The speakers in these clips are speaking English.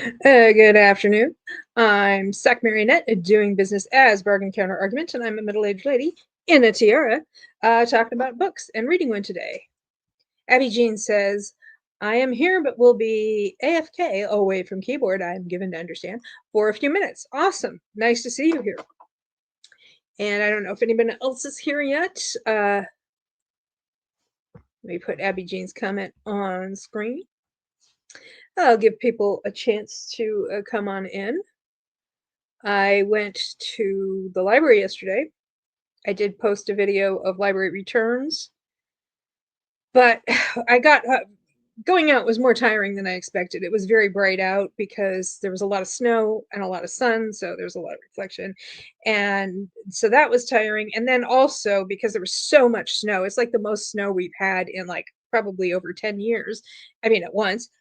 Good afternoon. I'm Sac Marionette, doing business as Bargain Counter Argument, and I'm a middle-aged lady in a tiara talking about books and reading one today. Abby Jean says, I am here but will be AFK, away from keyboard, I am given to understand, for a few minutes. Awesome. Nice to see you here. And I don't know if anybody else is here yet. Let me put Abby Jean's comment on screen. I'll give people a chance to come on in. I went to the library yesterday. I did post a video of library returns, but I got going out was more tiring than I expected. It was very bright out because there was a lot of snow and a lot of sun, so there was a lot of reflection. And so that was tiring. And then also because there was so much snow, it's like the most snow we've had in like probably over 10 years. I mean, at once.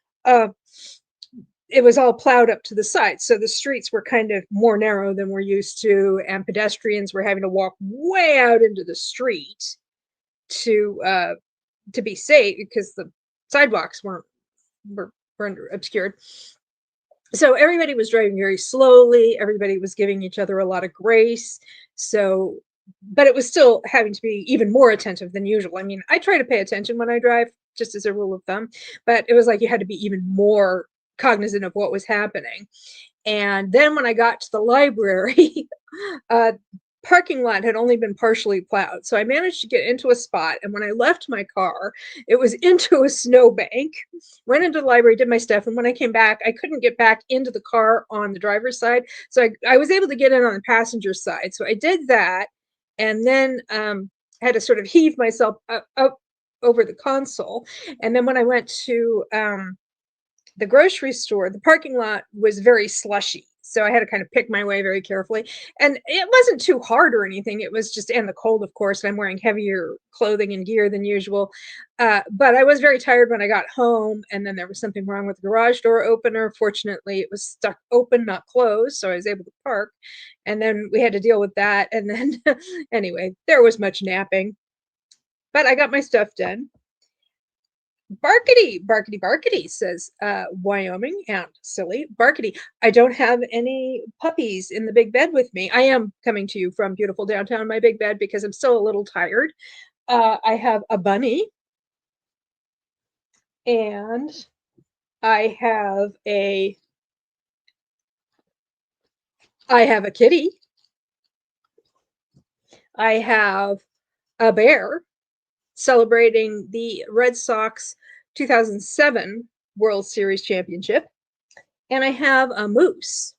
It was all plowed up to the side. So the streets were kind of more narrow than we're used to, and pedestrians were having to walk way out into the street to be safe because the sidewalks were obscured. So everybody was driving very slowly. Everybody was giving each other a lot of grace. So, but it was still having to be even more attentive than usual. I mean, I try to pay attention when I drive, just as a rule of thumb, but it was like you had to be even more cognizant of what was happening. And then when I got to the library, parking lot had only been partially plowed. So I managed to get into a spot. And when I left my car, it was into a snowbank, went into the library, did my stuff. And when I came back, I couldn't get back into the car on the driver's side. So I was able to get in on the passenger side. So I did that. And then had to sort of heave myself up over the console. And then when I went to the grocery store, the parking lot was very slushy. So I had to kind of pick my way very carefully. And it wasn't too hard or anything. It was just in the cold, of course, and I'm wearing heavier clothing and gear than usual. But I was very tired when I got home. And then there was something wrong with the garage door opener. Fortunately, it was stuck open, not closed. So I was able to park. And then we had to deal with that. And then, anyway, there was much napping. But I got my stuff done. Barkety, barkety, barkety, says Wyoming, and silly. Barkety, I don't have any puppies in the big bed with me. I am coming to you from beautiful downtown, my big bed, because I'm still a little tired. I have a bunny, and I have a kitty. I have a bear celebrating the Red Sox 2007 World Series championship. And I have a moose.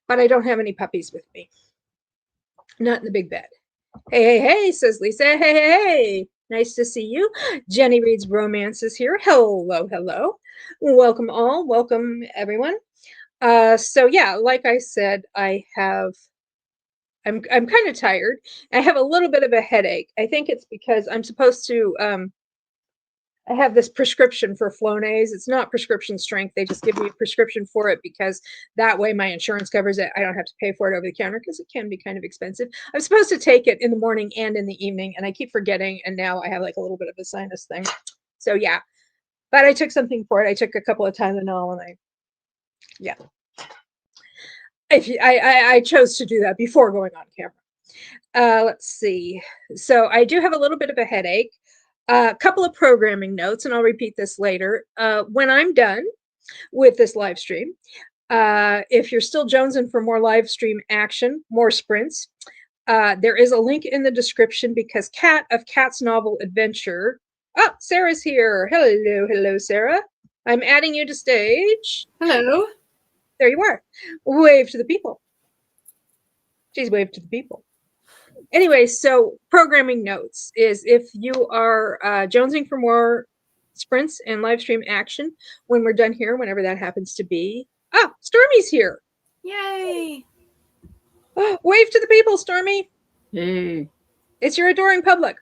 But I don't have any puppies with me. Not in the big bed. Hey, hey, hey, says Lisa. Hey, hey, hey. Nice to see you. Jenny Reads Romances here. Hello, hello. Welcome all. Welcome everyone. So yeah, like I said, I'm kind of tired. I have a little bit of a headache. I think it's because I'm supposed to I have this prescription for Flonase. It's not prescription strength. They just give me a prescription for it because that way my insurance covers it. I don't have to pay for it over the counter because it can be kind of expensive. I'm supposed to take it in the morning and in the evening, and I keep forgetting. And now I have like a little bit of a sinus thing. So yeah, but I took something for it. I took a couple of Tylenol, and yeah. I chose to do that before going on camera. Let's see. So I do have a little bit of a headache. A couple of programming notes, and I'll repeat this later. When I'm done with this live stream, if you're still jonesing for more live stream action, more sprints, there is a link in the description because Cat of Cat's Novel Adventure. Oh, Sarah's here. Hello, hello, Sarah. I'm adding you to stage. Hello. There you are. Wave to the people. She's waved to the people. Anyway, so programming notes is if you are jonesing for more sprints and live stream action when we're done here, whenever that happens to be. Ah, Stormy's here. Yay. Oh, wave to the people, Stormy. Hey. It's your adoring public.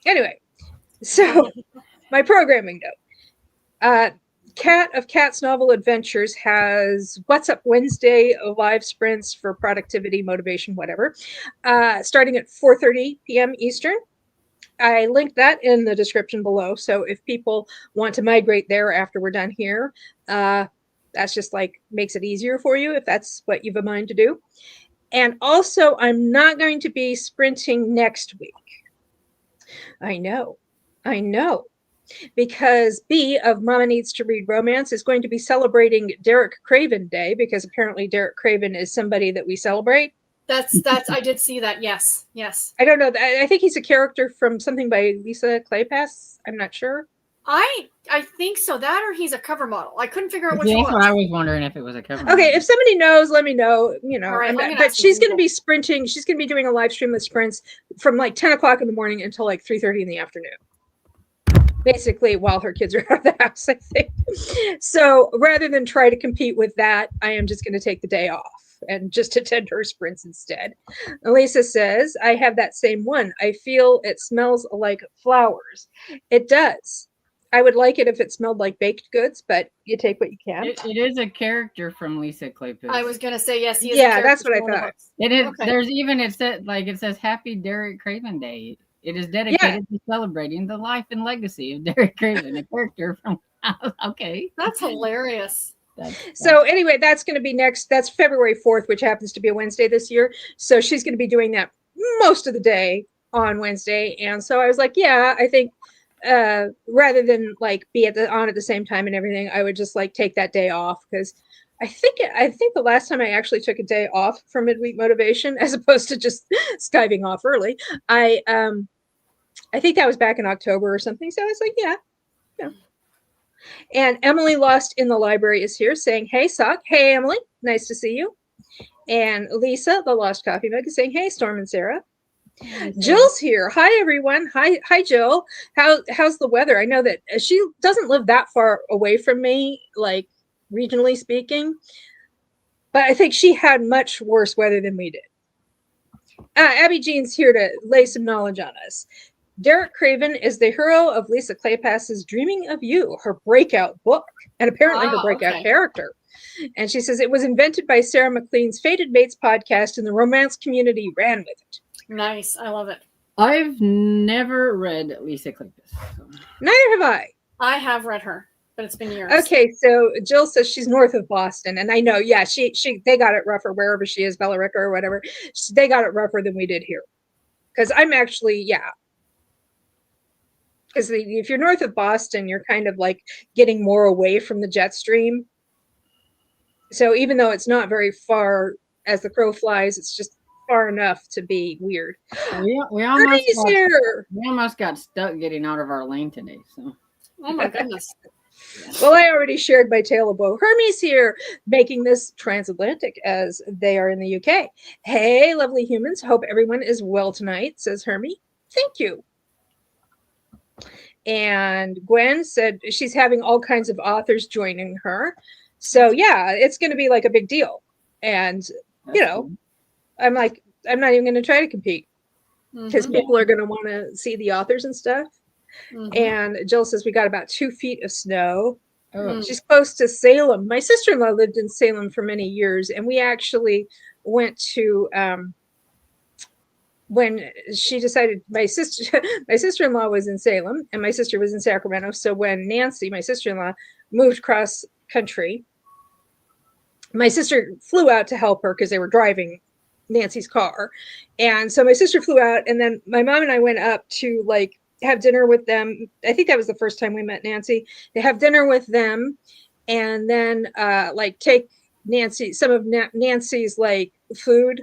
Anyway, so my programming note. Cat of Cat's Novel Adventures has What's Up Wednesday live sprints for productivity, motivation, whatever, starting at 4:30 p.m. Eastern. I linked that in the description below. So if people want to migrate there after we're done here, that's just like makes it easier for you if that's what you've a mind to do. And also, I'm not going to be sprinting next week. I know, because B of Mama Needs to Read Romance is going to be celebrating Derek Craven Day, because apparently Derek Craven is somebody that we celebrate. That's I did see that. Yes. I don't know. I think he's a character from something by Lisa Kleypas. I'm not sure. I think so. That or he's a cover model. I couldn't figure out which That's one. what I was wondering, if it was a cover Okay, model. If somebody knows, let me know. You know, right, but she's going to be sprinting. She's going to be doing a live stream of sprints from like 10 o'clock in the morning until like 3:30 in the afternoon. Basically, while her kids are out of the house, I think. So rather than try to compete with that, I am just going to take the day off and just attend her sprints instead. Elisa says, I have that same one. I feel it smells like flowers. It does. I would like it if it smelled like baked goods, but you take what you can. It is a character from Lisa Kleypas. I was gonna say yes. He is yeah, that's what I thought. It is. Okay. There's even it says Happy Derek Craven Day. It is dedicated to celebrating the life and legacy of Derek Craven, a character from. Okay, that's hilarious. So anyway, that's going to be next. That's February 4th, which happens to be a Wednesday this year. So she's going to be doing that most of the day on Wednesday. And so I was like, yeah, I think rather than like be on at the same time and everything, I would just like take that day off, because I think the last time I actually took a day off for midweek motivation, as opposed to just skiving off early, I think that was back in October or something. So I was like, yeah. And Emily Lost in the Library is here saying, hey, Sock. Hey, Emily. Nice to see you. And Lisa, the Lost Coffee Mug, is saying, hey, Storm and Sarah. Jill's here. Hi, everyone. Hi, Jill. How's the weather? I know that she doesn't live that far away from me, like regionally speaking, but I think she had much worse weather than we did. Abby Jean's here to lay some knowledge on us. Derek Craven is the hero of Lisa Kleypas's Dreaming of You, her breakout book, and apparently her breakout character. And she says it was invented by Sarah McLean's Fated Mates podcast, and the romance community ran with it. Nice. I love it. I've never read Lisa Kleypas. So. Neither have I. I have read her, but it's been years. Okay, so Jill says she's north of Boston, and I know, yeah, they got it rougher wherever she is, Bellerica or whatever. They got it rougher than we did here. Because I'm actually, because if you're north of Boston, you're kind of like getting more away from the jet stream. So even though it's not very far as the crow flies, it's just far enough to be weird. We almost got stuck getting out of our lane today. So, oh my goodness. Well, I already shared my tale of woe. Hermie's here, making this transatlantic as they are in the UK. Hey, lovely humans. Hope everyone is well tonight, says Hermie. Thank you. And Gwen said she's having all kinds of authors joining her. So, yeah, it's going to be like a big deal. And, cool. I'm like, I'm not even going to try to compete, because people are going to want to see the authors and stuff. And Jill says we got about 2 feet of snow. She's close to Salem. My sister-in-law lived in Salem for many years, and we actually went to when she decided my sister-in-law was in Salem and my sister was in Sacramento. So when Nancy, my sister-in-law, moved cross country, my sister flew out to help her because they were driving Nancy's car. And so my sister flew out, and then my mom and I went up to like have dinner with them. I think that was the first time we met Nancy. They have dinner with them, and then like take some of Nancy's like food.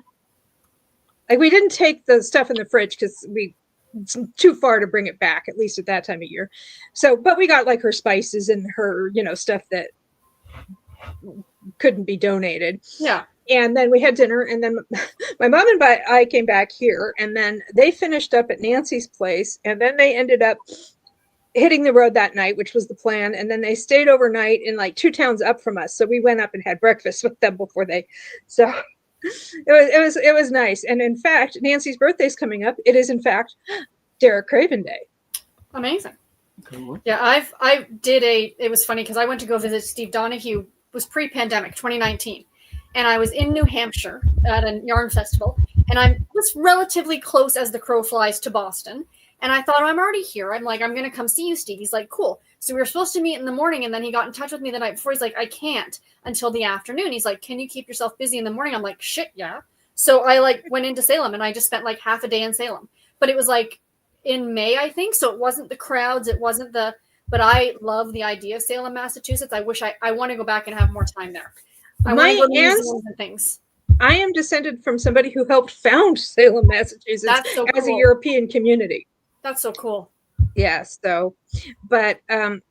Like we didn't take the stuff in the fridge because it's too far to bring it back, at least at that time of year. So, but we got like her spices and her, stuff that couldn't be donated. Yeah. And then we had dinner, and then my mom and I came back here, and then they finished up at Nancy's place, and then they ended up hitting the road that night, which was the plan. And then they stayed overnight in like 2 towns up from us. So we went up and had breakfast with them before so it was nice. And in fact, Nancy's birthday's coming up. It is in fact Derek Craven Day. Amazing. Cool. Yeah, it was funny because I went to go visit Steve Donahue. It was pre-pandemic, 2019. And I was in New Hampshire at a yarn festival, and I was relatively close as the crow flies to Boston. And I thought, oh, I'm already here. I'm like, I'm going to come see you, Steve. He's like, cool. So we were supposed to meet in the morning, and then he got in touch with me the night before. He's like, I can't until the afternoon. He's like, can you keep yourself busy in the morning? I'm like, shit, yeah. So I like went into Salem, and I just spent like half a day in Salem. But it was like in May, I think. So it wasn't the crowds. It wasn't the, but I love the idea of Salem, Massachusetts. I wish I want to go back and have more time there. I want to go to museums and things. I am descended from somebody who helped found Salem, Massachusetts so as a cool. European community. That's so cool. Yeah, so, but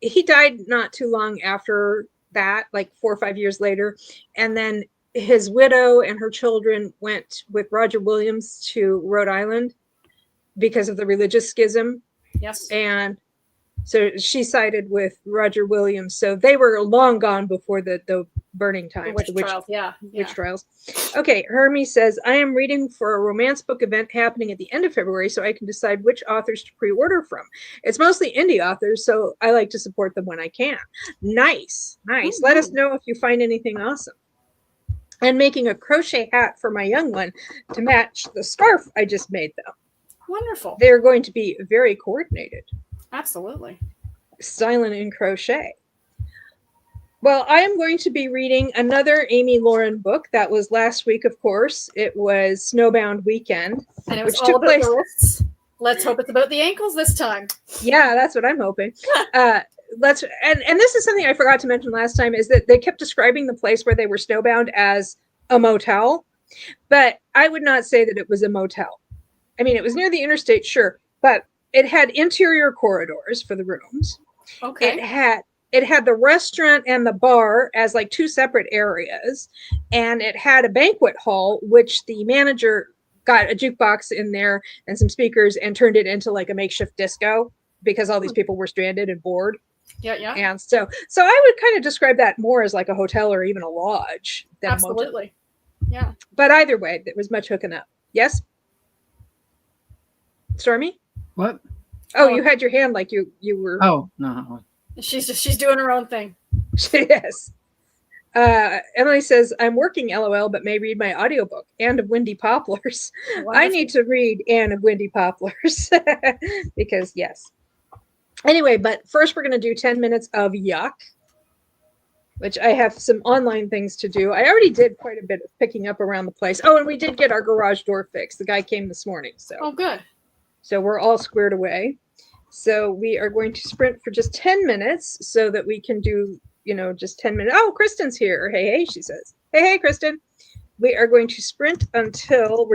he died not too long after that, like 4 or 5 years later. And then his widow and her children went with Roger Williams to Rhode Island because of the religious schism. Yes. And so she sided with Roger Williams. So they were long gone before the burning times. The witch trials, yeah. Witch trials. Okay, Hermie says, I am reading for a romance book event happening at the end of February, so I can decide which authors to pre-order from. It's mostly indie authors, so I like to support them when I can. Nice. Mm-hmm. Let us know if you find anything awesome. I'm making a crochet hat for my young one to match the scarf I just made them. Wonderful. They're going to be very coordinated. Absolutely. Silent in crochet. Well, I am going to be reading another Amii Lorin book. That was last week, of course. It was Snowbound Weekend, and it was all about the wrists. Let's hope it's about the ankles this time. Yeah, that's what I'm hoping. And this is something I forgot to mention last time, is that they kept describing the place where they were snowbound as a motel, but I would not say that it was a motel. I mean, it was near the interstate, sure, but it had interior corridors for the rooms. Okay. It had the restaurant and the bar as like two separate areas, and it had a banquet hall, which the manager got a jukebox in there and some speakers and turned it into like a makeshift disco because all these people were stranded and bored. Yeah, yeah. And so I would kind of describe that more as like a hotel or even a lodge than absolutely. A motel. Yeah. But either way, there was much hooking up. Yes? Stormy? What? Oh, you had your hand like you were. Oh, no. She's doing her own thing. Yes. Emily says, I'm working, LOL, but may read my audiobook, Anne of Windy Poplars. Wonderful. I need to read Anne of Windy Poplars because, yes. Anyway, but first we're going to do 10 minutes of yuck, which I have some online things to do. I already did quite a bit of picking up around the place. Oh, and we did get our garage door fixed. The guy came this morning. So. Oh, good. So we're all squared away. So we are going to sprint for just 10 minutes so that we can do, just 10 minutes. Oh, Kristen's here. Hey, she says. Hey, Kristen. We are going to sprint until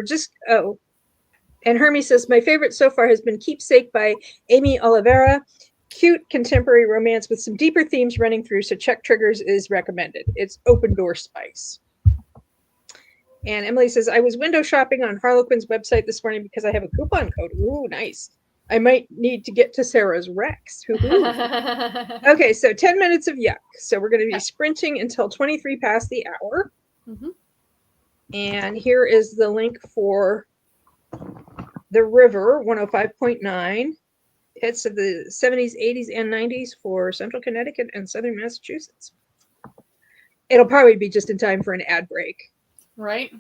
and Hermie says, my favorite so far has been Keepsake by Amy Oliveira. Cute contemporary romance with some deeper themes running through, so check triggers is recommended. It's open door spice. And Emily says, I was window shopping on Harlequin's website this morning because I have a coupon code. Ooh, nice. I might need to get to Sarah's Rex. Okay, so 10 minutes of yuck. So we're going to be sprinting until 23 past the hour. Mm-hmm. And here is the link for the River 105.9. Hits of the 70s, 80s, and 90s for Central Connecticut and Southern Massachusetts. It'll probably be just in time for an ad break. Right.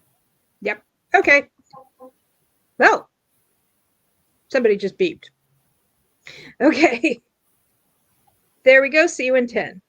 Yep. Okay. Well, somebody just beeped. Okay. There we go. See you in 10.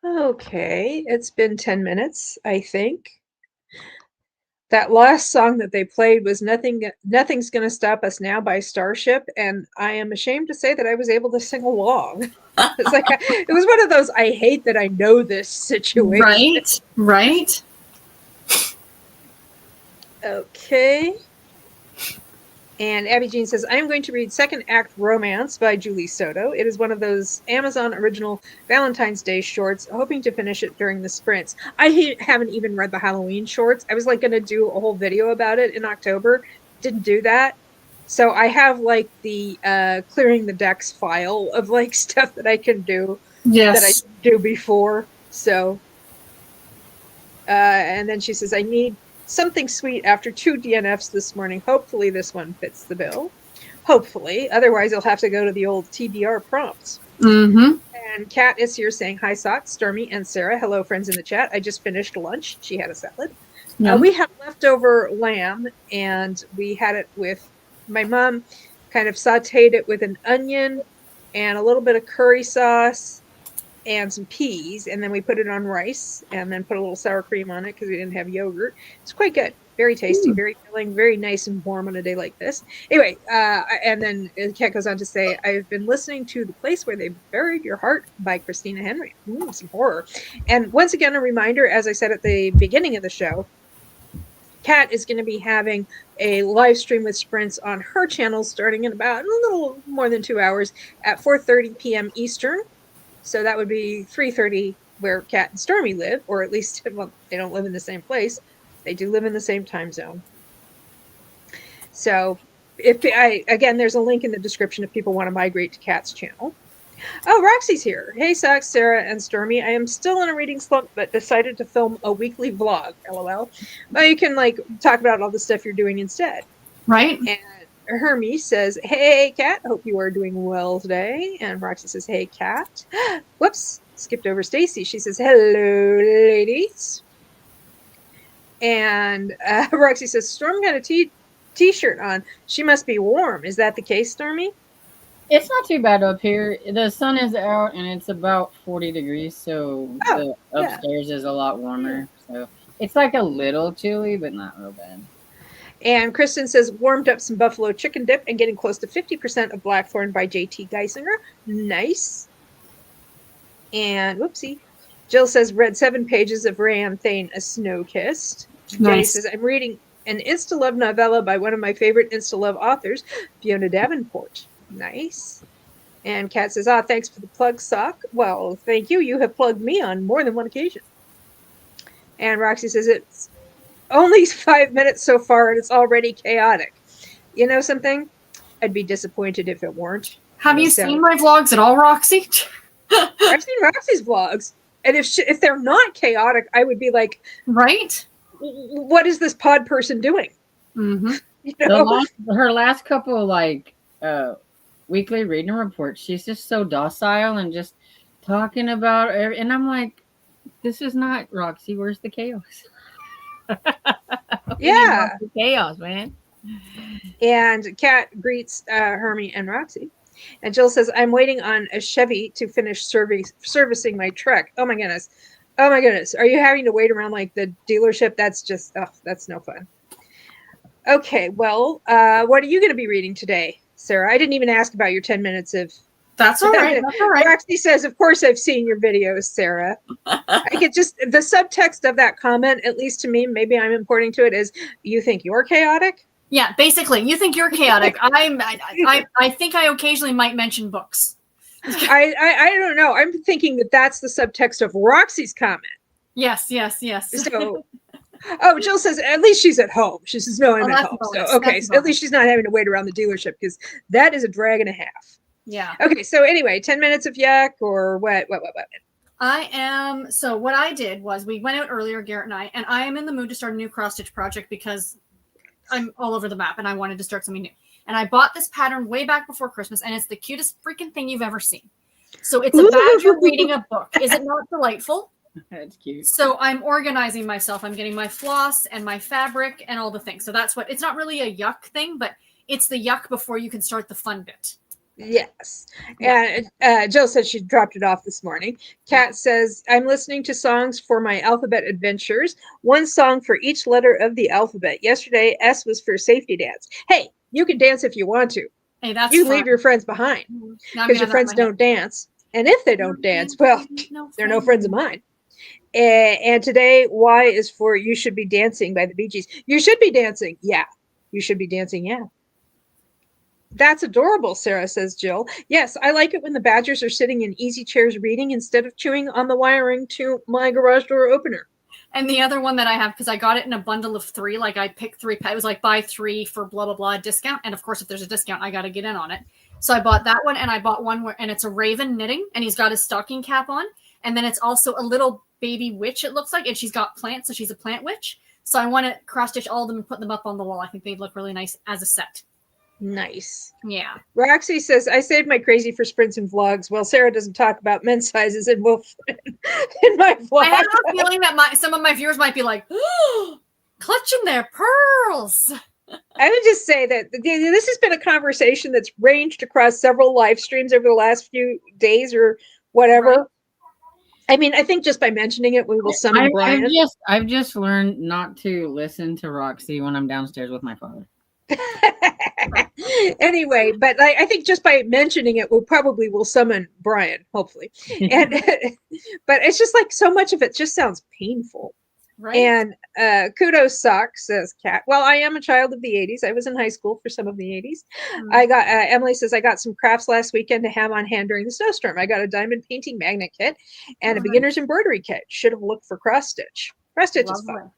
Okay, it's been 10 minutes, I think. That last song that they played was Nothing's Gonna Stop Us Now by Starship, and I am ashamed to say that I was able to sing along. It's like it was one of those I hate that I know this situation. Right, right. Okay. And Abby Jean says, I am going to read Second Act Romance by Julie Soto. It is one of those Amazon original Valentine's Day shorts, hoping to finish it during the sprints. I haven't even read the Halloween shorts. I was like going to do a whole video about it in October. Didn't do that. So I have like the clearing the decks file of like stuff that I can do that I Yes. didn't do before. So, and then she says, I need something sweet after 2 DNFs this morning. Hopefully this one fits the bill. Hopefully. Otherwise, you'll have to go to the old TBR prompts. Mm-hmm. And Kat is here saying, hi, Sock, Stormy, and Sarah. Hello, friends in the chat. I just finished lunch. She had a salad. We had leftover lamb, and we had it with my mom, kind of sauteed it with an onion and a little bit of curry sauce and some peas, and then we put it on rice and then put a little sour cream on it because we didn't have yogurt. It's quite good. Very tasty, very filling, very nice and warm on a day like this. Anyway, and then Kat goes on to say, I've been listening to The Place Where They Buried Your Heart by Christina Henry. Some horror. And once again, a reminder, as I said at the beginning of the show, Kat is going to be having a live stream with sprints on her channel starting in about a little more than 2 hours at 4:30 p.m. Eastern. So that would be 3:30 where Kat and Stormy live, or at least, well, they don't live in the same place. They do live in the same time zone. So again, there's a link in the description if people want to migrate to Kat's channel. Oh, Roxy's here. Hey, Sox, Sarah, and Stormy. I am still in a reading slump, but decided to film a weekly vlog. LOL. Well, you can like talk about all the stuff you're doing instead. Right. And Hermie says, hey, Kat, hope you are doing well today. And Roxy says, hey, Kat. Whoops, skipped over Stacy. She says, hello, ladies. And Roxy says, Storm got a t-shirt on. She must be warm. Is that the case, Stormy? It's not too bad up here. The sun is out and it's about 40 degrees, so the upstairs is a lot warmer. So it's like a little chilly, but not real bad. And Kristen says, warmed up some buffalo chicken dip and getting close to 50% of Blackthorn by J.T. Geisinger. Nice. And whoopsie. Jill says, read 7 pages of Rayanne Thane, A Snow Kissed. Nice. Jenny says, I'm reading an Insta-Love novella by one of my favorite Insta-Love authors, Fiona Davenport. Nice. And Kat says, thanks for the plug, Sock. Well, thank you. You have plugged me on more than one occasion. And Roxy says, it's only 5 minutes so far and it's already chaotic. You know something? I'd be disappointed if it weren't. Have you seen my vlogs at all, Roxy? I've seen Roxy's vlogs. And if they're not chaotic, I would be like, right? What is this pod person doing? Mm-hmm. You know? Her last couple like weekly reading reports, she's just so docile and just talking about it. And I'm like, this is not Roxy. Where's the chaos? Yeah. The chaos, man. And Kat greets Hermie and Roxy. And Jill says, I'm waiting on a Chevy to finish servicing my truck. Oh my goodness. Oh my goodness. Are you having to wait around like the dealership? That's just, that's no fun. Okay, well, what are you going to be reading today, Sarah? I didn't even ask about your 10 minutes of... That's all right. That's all right. Roxy says, of course I've seen your videos, Sarah. I get just, the subtext of that comment, at least to me, maybe I'm importing to it, is you think you're chaotic? Yeah, basically, you think you're chaotic. I think I occasionally might mention books. I don't know. I'm thinking that that's the subtext of Roxy's comment. Yes. So, Jill says, at least she's at home. She says, no, I'm at home. So, okay, so at least she's not having to wait around the dealership because that is a drag and a half. Yeah. Okay, so anyway, 10 minutes of yuck or what? So what I did was we went out earlier, Garrett and I am in the mood to start a new cross-stitch project because I'm all over the map and I wanted to start something new. And I bought this pattern way back before Christmas and it's the cutest freaking thing you've ever seen. So it's a badger reading a book. Is it not delightful? That's cute. So I'm organizing myself. I'm getting my floss and my fabric and all the things. So that's what, it's not really a yuck thing, but it's the yuck before you can start the fun bit. Yes. Yeah. And Jill said she dropped it off this morning. Kat says, I'm listening to songs for my alphabet adventures. One song for each letter of the alphabet. Yesterday, S was for safety dance. Hey, you can dance if you want to. Hey, that's You fun. leave your friends behind Now I'm because gonna your have that in friends my head. don't dance. And if they don't dance, well, they're no friends of mine. And today, Y is for You Should Be Dancing by the Bee Gees. You should be dancing. Yeah. You should be dancing. Yeah. That's adorable, Sarah, says Jill. Yes, I like it when the badgers are sitting in easy chairs reading instead of chewing on the wiring to my garage door opener. And the other one that I have, because I got it in a bundle of 3, like I picked 3, it was like buy 3 for blah, blah, blah discount. And of course, if there's a discount, I got to get in on it. So I bought that one, and I bought one where, and it's a raven knitting, and he's got his stocking cap on. And then it's also a little baby witch, it looks like, and she's got plants, so she's a plant witch. So I want to cross stitch all of them and put them up on the wall. I think they'd look really nice as a set. Nice. Yeah. Roxy says, I saved my crazy for sprints and vlogs. Well, Sarah doesn't talk about men's sizes in Wolf in my vlog. I have a feeling that some of my viewers might be like, oh, clutching their pearls. I would just say that this has been a conversation that's ranged across several live streams over the last few days or whatever. Right. I mean, I think just by mentioning it, we will summon Brian. I've just learned not to listen to Roxy when I'm downstairs with my father. Anyway, but I think just by mentioning it, we probably will summon Brian, hopefully. And but it's just like so much of it just sounds painful. Right. And kudos socks, says Kat. Well, I am a child of the 80s. I was in high school for some of the 80s. I got Emily says I got some crafts last weekend to have on hand during the snowstorm. I got a diamond painting magnet kit and a beginner's embroidery kit. Should have looked for cross stitch. Cross stitch is fun.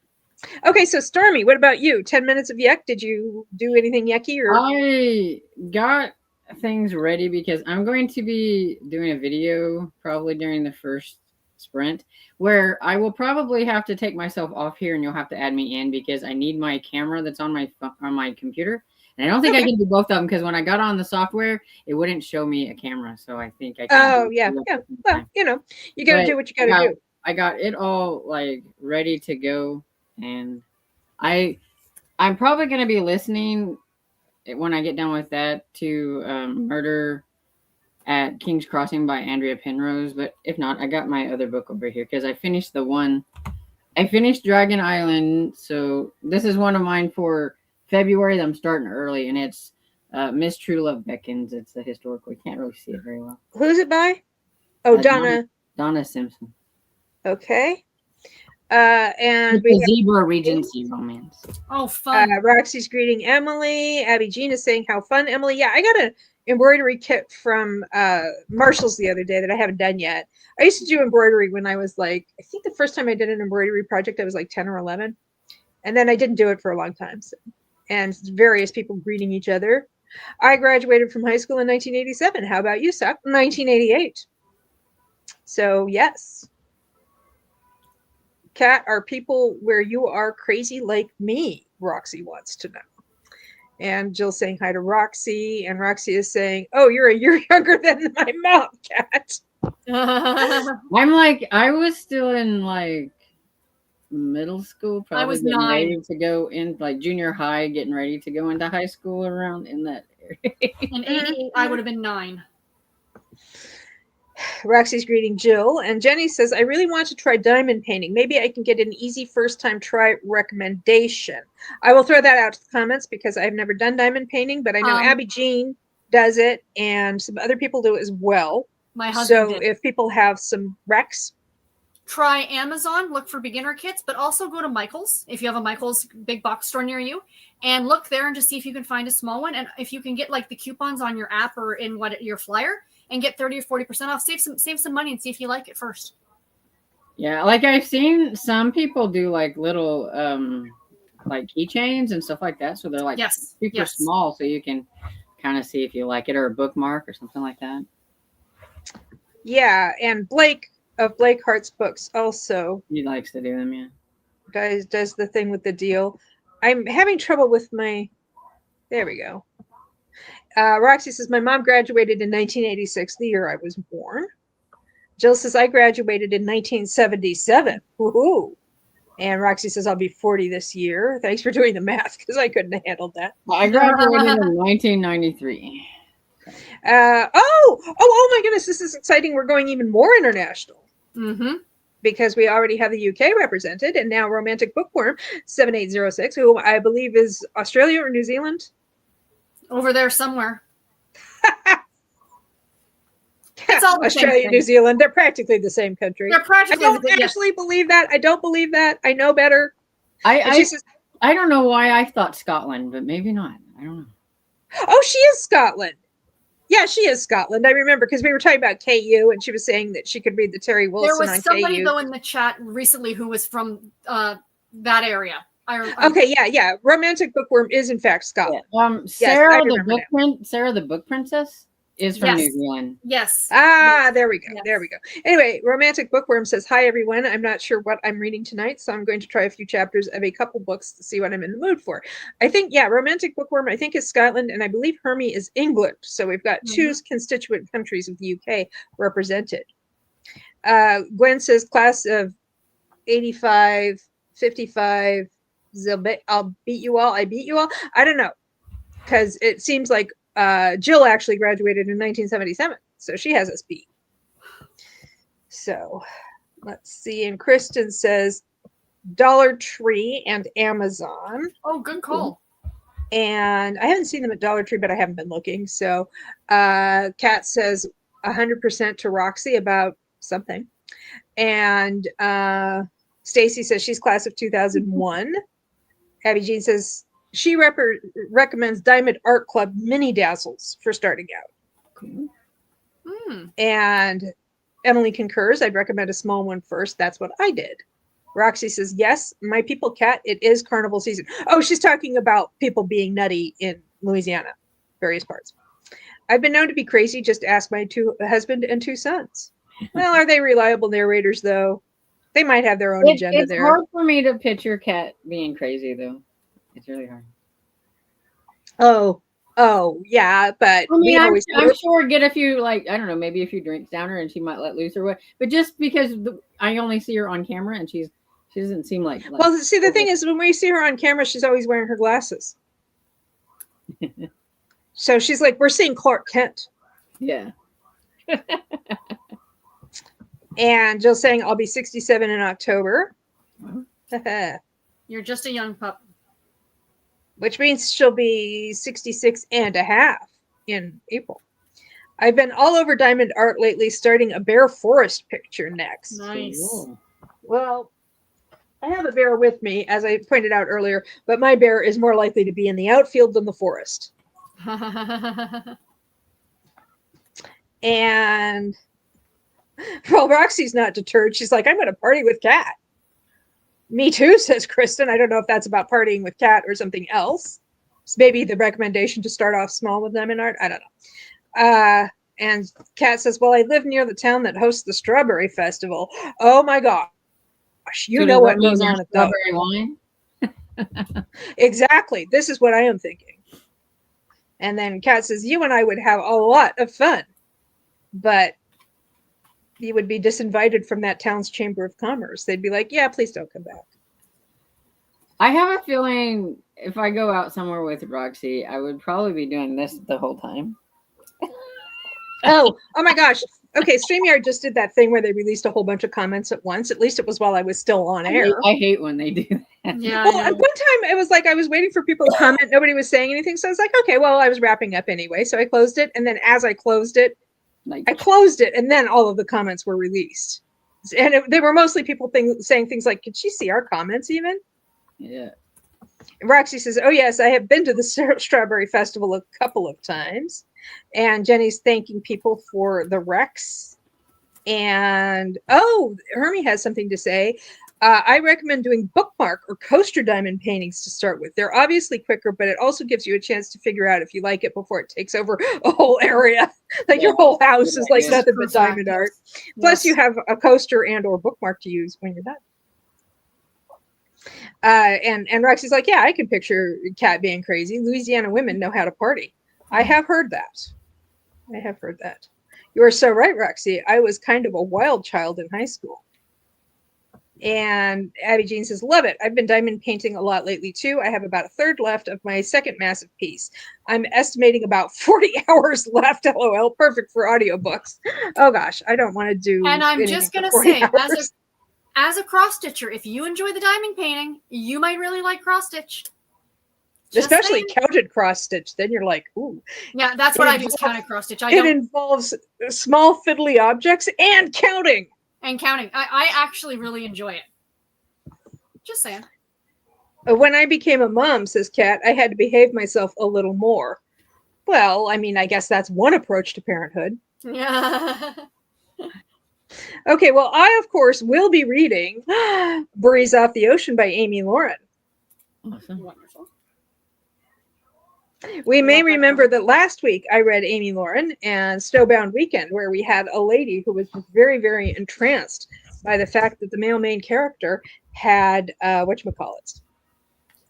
Okay, so Stormy, what about you? 10 minutes of yuck. Did you do anything yucky? Or I got things ready because I'm going to be doing a video probably during the first sprint where I will probably have to take myself off here and you'll have to add me in because I need my camera that's on my computer. And I don't think I can do both of them because when I got on the software, it wouldn't show me a camera. So I think I can. Oh, yeah. Yeah. Well, you know, you got to do what you got to do. I got it all like ready to go. And I'm probably going to be listening when I get done with that to Murder at King's Crossing by Andrea Penrose. But if not, I got my other book over here because I finished Dragon Island. So this is one of mine for February that I'm starting early, and it's Miss True Love Beckons. It's a historical. You can't really see it very well. Who's it by? Oh, Donna Simpson. Okay. And we have Zebra Regency romance. Oh, fun. Roxy's greeting Emily. Abby Jean is saying how fun, Emily. Yeah, I got an embroidery kit from Marshall's the other day that I haven't done yet. I used to do embroidery when I was like, I think the first time I did an embroidery project, I was like 10 or 11. And then I didn't do it for a long time. So, and various people greeting each other. I graduated from high school in 1987. How about you, Suck? 1988. So, yes. Kat, are people where you are crazy like me? Roxy wants to know. And Jill saying hi to Roxy. And Roxy is saying, oh, you're a year younger than my mom, Kat. I'm like, I was still in like middle school, probably I was getting 9. ready to go in like junior high, getting ready to go into high school around in that area. In 88, I would have been 9. Roxy's greeting Jill, and Jenny says, I really want to try diamond painting. Maybe I can get an easy first time try recommendation. I will throw that out to the comments because I've never done diamond painting, but I know Abby Jean does it and some other people do it as well. My husband did. If people have some recs, try Amazon, look for beginner kits, but also go to Michael's if you have a Michael's big box store near you and look there and just see if you can find a small one. And if you can get like the coupons on your app or in your flyer and get 30 or 40% off, save some money and see if you like it first. Yeah, like I've seen some people do like little like keychains and stuff like that. So they're like super small, so you can kind of see if you like it, or a bookmark or something like that. Yeah, and Blake of Blake Hart's books also. He likes to do them, yeah. Does the thing with the deal. I'm having trouble with my. There we go. Roxy says, my mom graduated in 1986, the year I was born. Jill says, I graduated in 1977. Woohoo. And Roxy says, I'll be 40 this year. Thanks for doing the math because I couldn't have handled that. I graduated in 1993. Oh my goodness, this is exciting. We're going even more international. Mm-hmm. Because we already have the UK represented, and now Romantic Bookworm 7806, who I believe is Australia or New Zealand. Over there somewhere. It's all the Australia, same thing. New Zealand, they're practically the same country. They're practically I don't the same. actually believe that. I don't believe that. I know better. I don't know why I thought Scotland, but maybe not. I don't know. Oh, she is Scotland. Yeah, she is Scotland. I remember because we were talking about KU, and she was saying that she could read the Terry Wilson There on was somebody KU. though in the chat recently who was from that area. Okay, yeah. Romantic Bookworm is in fact Scotland. Sarah, yes, Sarah the Book Princess is from New Zealand. Yes. There we go. Yes. There we go. Anyway, Romantic Bookworm says, "Hi everyone. I'm not sure what I'm reading tonight, so I'm going to try a few chapters of a couple books to see what I'm in the mood for." I think, Romantic Bookworm, I think is Scotland, and I believe Hermie is England. So we've got two constituent countries of the UK represented. Gwen says, class of 85, 55, I'll beat you all. I beat you all. I don't know, because it seems like Jill actually graduated in 1977, so she has us beat. So let's see. And Kristen says Dollar Tree and Amazon. Oh, good call. And I haven't seen them at Dollar Tree, but I haven't been looking. So Kat says 100% to Roxy about something. And Stacy says she's class of 2001. Abby Jean says she recommends Diamond Art Club mini dazzles for starting out. Cool. And Emily concurs. I'd recommend a small one first. That's what I did. Roxy says, yes, my people, Cat, it is carnival season. Oh, she's talking about people being nutty in Louisiana, various parts. I've been known to be crazy. Just ask my husband and two sons. Well, are they reliable narrators, though? They might have their own agenda there. It's hard for me to picture Cat being crazy, though. It's really hard. Oh, yeah, but I mean, I'm sure get a few, like, I don't know, maybe a few drinks down her and she might let loose or what. But just because I only see her on camera and she doesn't seem like well, see, the thing is, when we see her on camera, she's always wearing her glasses. So she's like, we're seeing Clark Kent. Yeah. And Jill's saying, I'll be 67 in October. You're just a young pup. Which means she'll be 66 and a half in April. I've been all over Diamond Art lately, starting a bear forest picture next. Nice. Cool. Well, I have a bear with me, as I pointed out earlier, but my bear is more likely to be in the outfield than the forest. And, well, Roxy's not deterred. She's like, I'm going to party with Kat. Me too, says Kristen. I don't know if that's about partying with Kat or something else. It's maybe the recommendation to start off small with them in art. I don't know. And Kat says, well, I live near the town that hosts the Strawberry Festival. Oh, my gosh. You know what goes on at those. Strawberry wine? Exactly. This is what I am thinking. And then Kat says, you and I would have a lot of fun, but you would be disinvited from that town's chamber of commerce. They'd be like, yeah, please don't come back. I have a feeling if I go out somewhere with Roxy, I would probably be doing this the whole time. Oh my gosh. Okay, StreamYard just did that thing where they released a whole bunch of comments at once. At least it was while I was still on air. I hate when they do that. Yeah. Well, at one time it was like I was waiting for people to comment. Nobody was saying anything. So I was like, okay, well, I was wrapping up anyway. So I closed it. And then as I closed it, and then all of the comments were released. And they were mostly people saying things like, could she see our comments even? Yeah. Roxy says, oh, yes, I have been to the Strawberry Festival a couple of times. And Jenny's thanking people for the Rex. And, Hermie has something to say. I recommend doing bookmark or coaster diamond paintings to start with. They're obviously quicker, but it also gives you a chance to figure out if you like it before it takes over a whole area. Like your whole house is like nothing but diamond art. Plus you have a coaster and or bookmark to use when you're done. And Roxy's like, yeah, I can picture Kat being crazy. Louisiana women know how to party. I have heard that. You are so right, Roxy. I was kind of a wild child in high school. And Abby Jean says, love it. I've been diamond painting a lot lately too. I have about a third left of my second massive piece. I'm estimating about 40 hours left. LOL. Perfect for audiobooks. Oh gosh, I don't want to do And I'm anything just for gonna 40 say, hours. as a cross stitcher, if you enjoy the diamond painting, you might really like cross stitch. Especially counted cross stitch. Then you're like, ooh. Yeah, that's what I just counted cross stitch. It involves small fiddly objects and counting. And counting. I actually really enjoy it. Just saying. When I became a mom, says Kat, I had to behave myself a little more. Well, I mean, I guess that's one approach to parenthood. Yeah. Okay, well, I, of course, will be reading Breeze Off the Ocean by Amii Lorin. Awesome. Wonderful. We may remember that last week I read Amii Lorin and Snowbound Weekend, where we had a lady who was very, very entranced by the fact that the male main character had, whatchamacallits,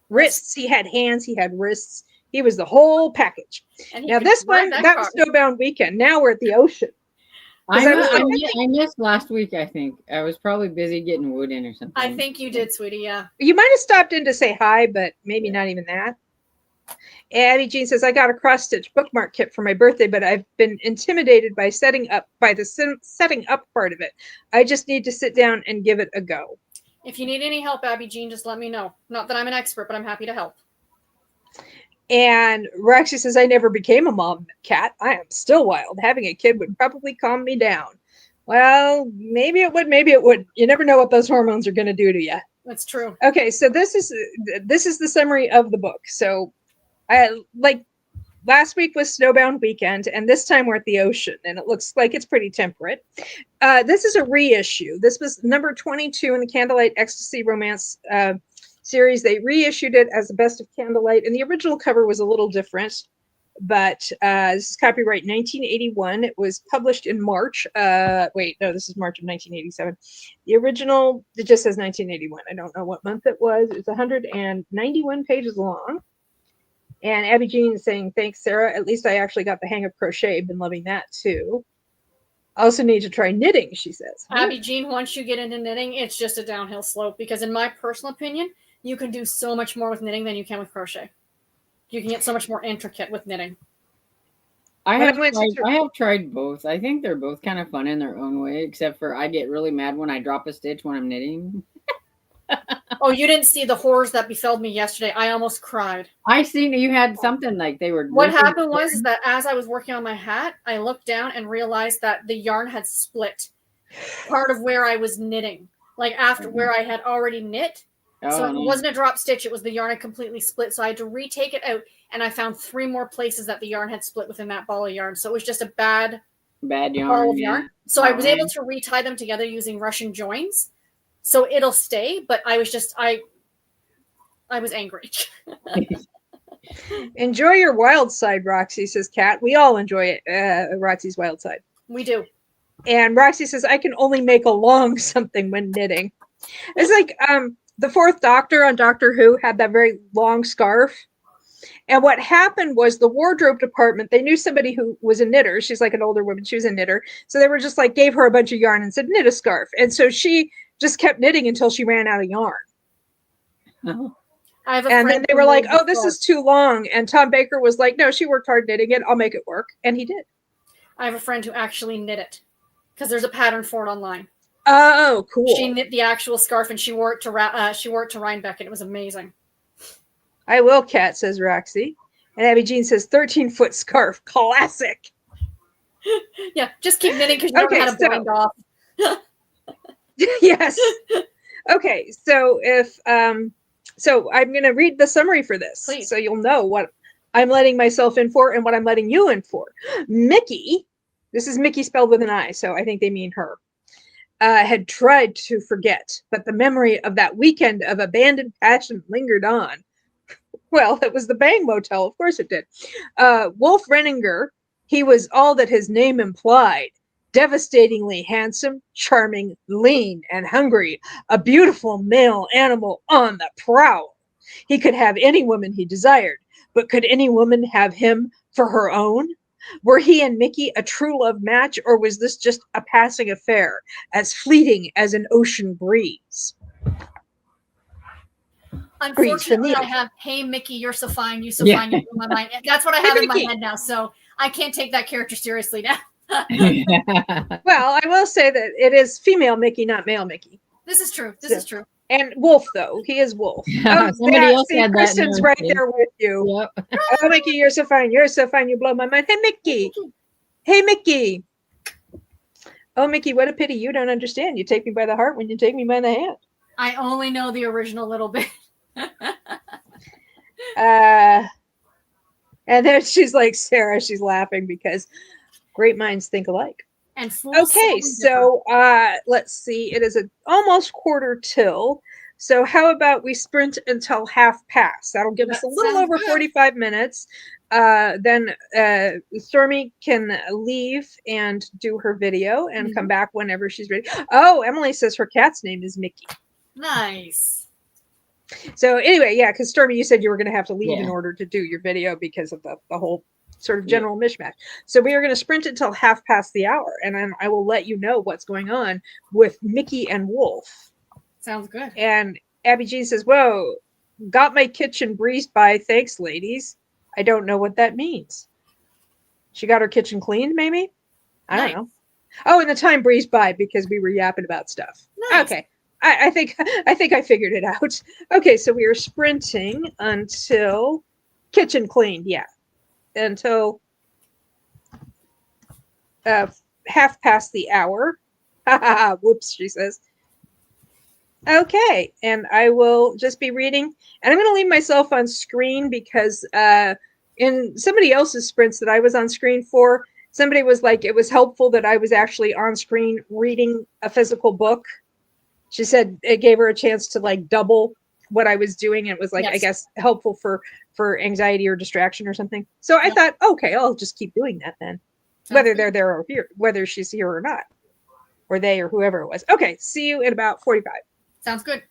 wrists. He had hands, he had wrists. He was the whole package. Now this one, that was Snowbound Weekend. Now we're at the ocean. I missed last week, I think. I was probably busy getting wood in or something. I think you did, sweetie, yeah. You might have stopped in to say hi, but maybe not even that. Addie Jean says, I got a cross-stitch bookmark kit for my birthday, but I've been intimidated by setting up part of it. I just need to sit down and give it a go. If you need any help, Abby Jean, just let me know. Not that I'm an expert, but I'm happy to help. And Roxy says, I never became a mom, Kat. I am still wild. Having a kid would probably calm me down. Well, maybe it would, maybe it wouldn't. You never know what those hormones are going to do to you. That's true. Okay, so this is the summary of the book. So like last week was Snowbound Weekend, and this time we're at the ocean, and it looks like it's pretty temperate. This is a reissue. This was number 22 in the Candlelight Ecstasy Romance series. They reissued it as the Best of Candlelight, and the original cover was a little different, but this is copyright 1981. It was published in March. Wait, no, this is March of 1987. The original, it just says 1981. I don't know what month it was. It's 191 pages long. And Abby Jean is saying, thanks, Sarah. At least I actually got the hang of crochet. Been loving that, too. I also need to try knitting, she says. Abby Jean, once you get into knitting, it's just a downhill slope. Because in my personal opinion, you can do so much more with knitting than you can with crochet. You can get so much more intricate with knitting. I have tried both. I think they're both kind of fun in their own way, except for I get really mad when I drop a stitch when I'm knitting. Oh, you didn't see the horrors that befell me yesterday. I almost cried. I seen you had something like they were. What happened was that as I was working on my hat, I looked down and realized that the yarn had split part of where I was knitting, like after where I had already knit. So it wasn't a drop stitch. It was the yarn had completely split. So I had to retake it out, and I found 3 more places that the yarn had split within that ball of yarn. So it was just a bad yarn. Ball of yarn. So I was able to retie them together using Russian joins. So it'll stay, but I was just, I was angry. Enjoy your wild side, Roxy, says Kat. We all enjoy it, Roxy's wild side. We do. And Roxy says, I can only make a long something when knitting. It's like the 4th Doctor on Doctor Who had that very long scarf. And what happened was the wardrobe department, they knew somebody who was a knitter. She's like an older woman. She was a knitter. So they were just like, gave her a bunch of yarn and said, knit a scarf. And so she just kept knitting until she ran out of yarn. Oh. And then they were like, oh, this is too long. And Tom Baker was like, no, she worked hard knitting it. I'll make it work. And he did. I have a friend who actually knit it because there's a pattern for it online. Oh, cool. She knit the actual scarf and she wore it to Rhinebeck, and it was amazing. I will, Kat, says Roxy. And Abby Jean says 13-foot scarf. Classic. Yeah, just keep knitting because you don't know how to bind off. Yes. Okay, so if so I'm going to read the summary for this. Please. So you'll know what I'm letting myself in for and what I'm letting you in for. Mickey, this is Mickey spelled with an I, so I think they mean her, had tried to forget, but the memory of that weekend of abandoned passion lingered on. Well, it was the Bang Motel, of course it did. Wolf Renninger, he was all that his name implied. Devastatingly handsome, charming, lean, and hungry, a beautiful male animal on the prowl. He could have any woman he desired, but could any woman have him for her own? Were he and Mickey a true love match, or was this just a passing affair, as fleeting as an ocean breeze? Greetings from Unfortunately, the I have, hey, Mickey, you're so fine. You so Yeah. fine. You blew my mind. That's what I Hey, have in my Mickey. head now. So I can't take that character seriously now. Well, I will say that it is female Mickey, not male Mickey. This is true. This So, is true. and Wolf, though. He is Wolf. Oh, Somebody else see, had that. Kristen's right there with you. Yep. Oh, Mickey, you're so fine. You're so fine. You blow my mind. Hey, Mickey. Hey, Mickey. Oh, Mickey, what a pity. You don't understand. You take me by the heart when you take me by the hand. I only know the original little bit. And then she's like, Sarah, she's laughing because great minds think alike. And fools Okay, so let's see. It is almost quarter till. So how about we sprint until half past? That'll give us a little over 45 minutes. Then Stormy can leave and do her video and come back whenever she's ready. Oh, Emily says her cat's name is Mickey. Nice. So anyway, yeah, because Stormy, you said you were going to have to leave in order to do your video because of the whole sort of general mishmash. So we are going to sprint until half past the hour, and then I will let you know what's going on with Mickey and Wolf. Sounds good. And Abby Jean says, whoa, got my kitchen breezed by. Thanks, ladies. I don't know what that means. She got her kitchen cleaned, maybe? I don't know. Oh, and the time breezed by because we were yapping about stuff. Nice. Okay. I think I figured it out. Okay, so we are sprinting until kitchen cleaned, yeah. Until half past the hour. Whoops, she says. Okay, and I will just be reading, and I'm going to leave myself on screen because in somebody else's sprints that I was on screen for, somebody was like, it was helpful that I was actually on screen reading a physical book. She said it gave her a chance to like double what I was doing. It was like, I guess, helpful for anxiety or distraction or something. So I thought, okay, I'll just keep doing that then, whether they're there or here, whether she's here or not, or they or whoever it was. Okay, see you in about 45. Sounds good.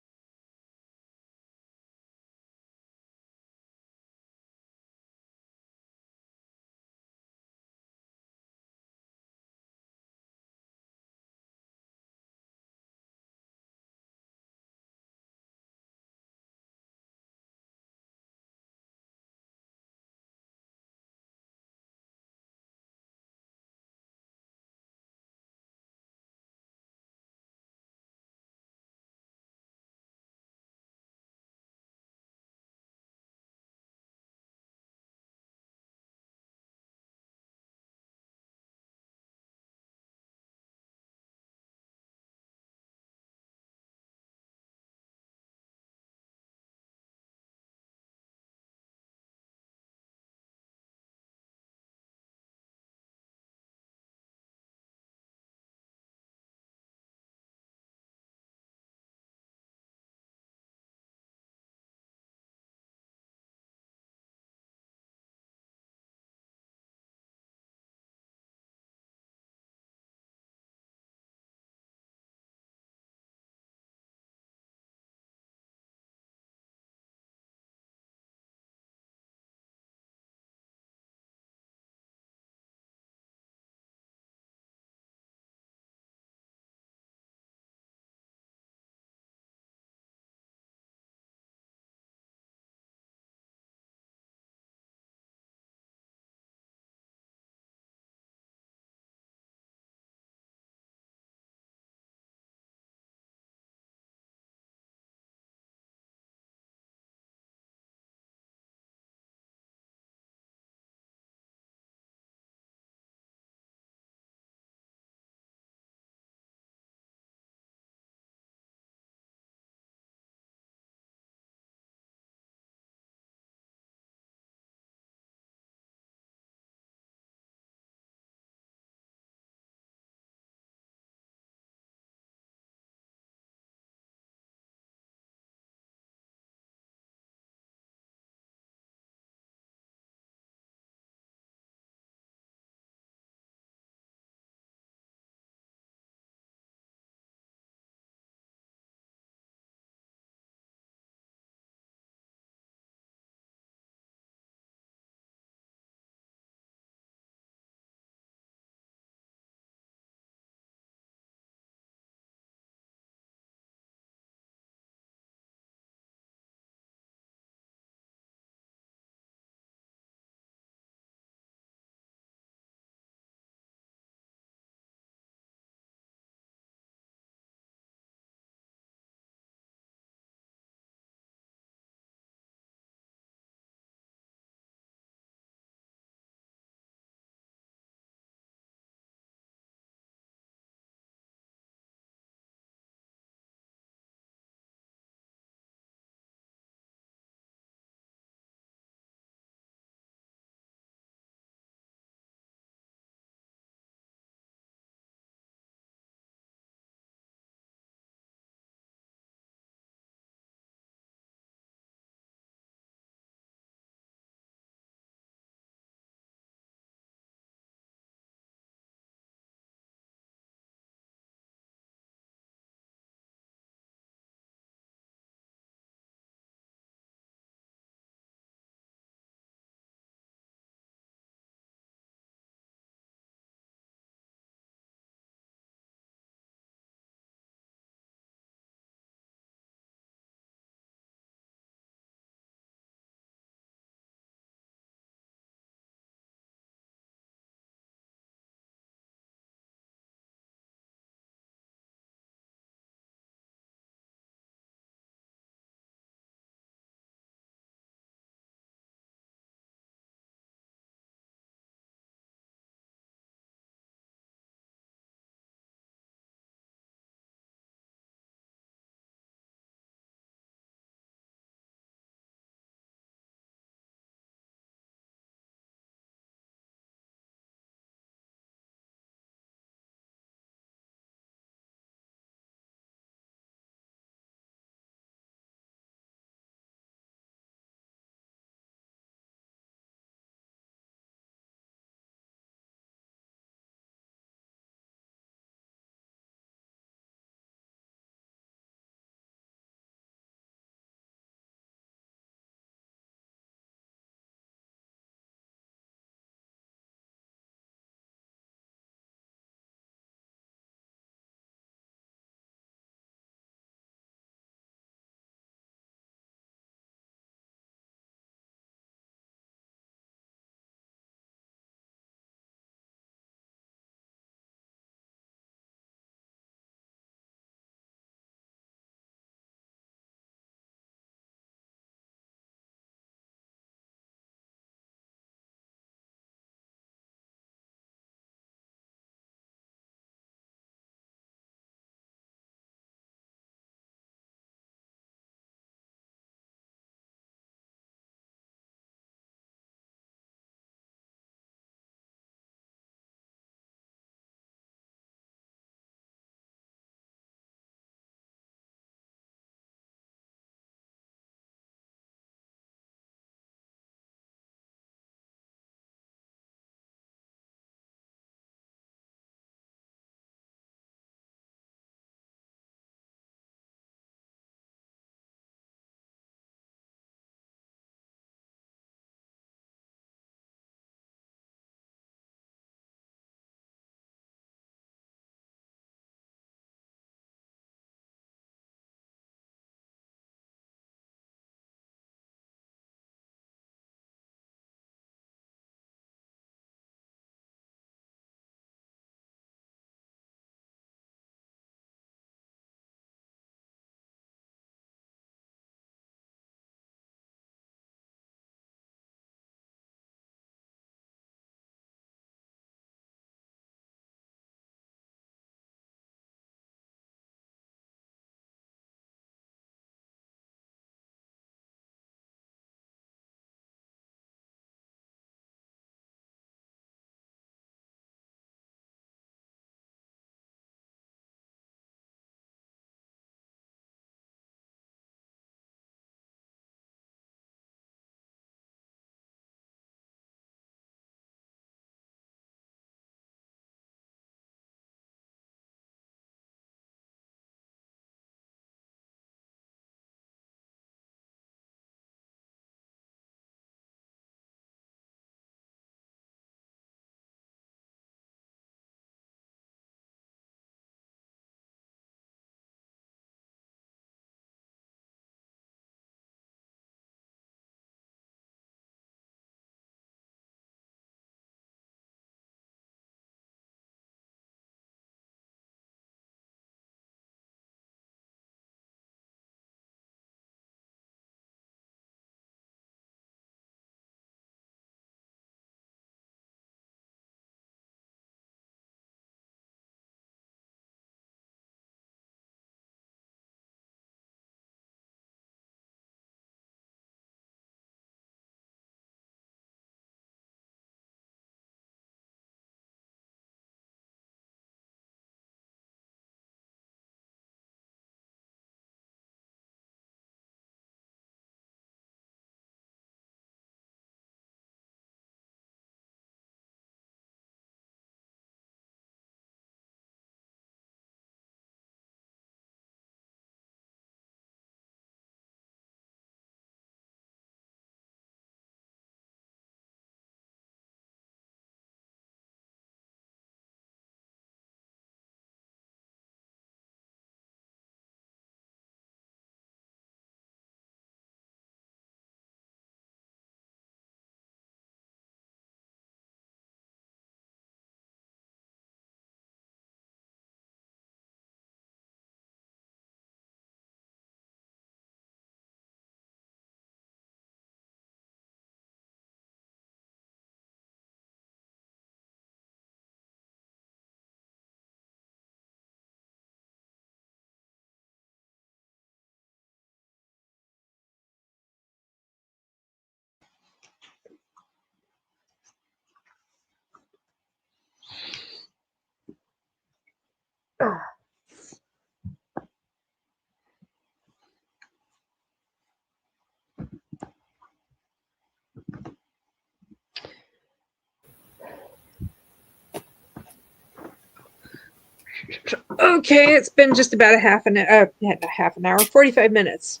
Okay, it's been just about a half an hour, 45 minutes.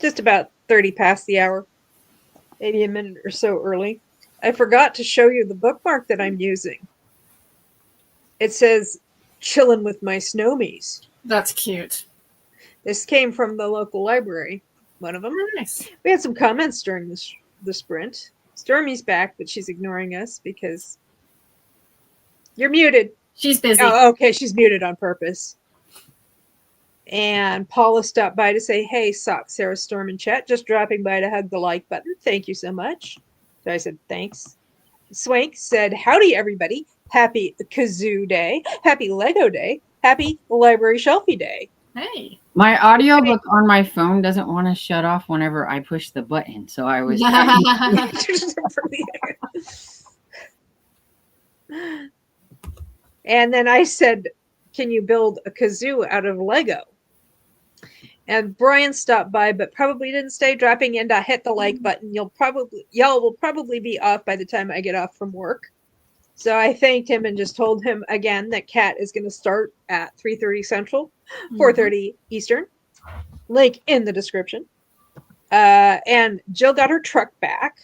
Just about 30 past the hour, maybe a minute or so early. I forgot to show you the bookmark that I'm using. It says, "Chillin' with my snowmies." That's cute. This came from the local library, one of them. Oh, nice. We had some comments during the sprint. Stormy's back, but she's ignoring us because you're muted. She's busy. Oh, okay, she's muted on purpose. And Paula stopped by to say, "Hey, Sock, Sarah, Storm, and Chet. Just dropping by to hug the like button. Thank you so much." So I said, "Thanks." Swank said, "Howdy, everybody. Happy Kazoo Day. Happy Lego Day. Happy Library Shelfie Day." Hey. My audiobook on my phone doesn't want to shut off whenever I push the button. So I was And then I said, "Can you build a kazoo out of Lego?" And Brian stopped by, but probably didn't stay. Dropping in to hit the like button. Y'all will probably be off by the time I get off from work. So I thanked him and just told him again that Cat is going to start at 3:30 Central, 4:30 Eastern. Link in the description. And Jill got her truck back.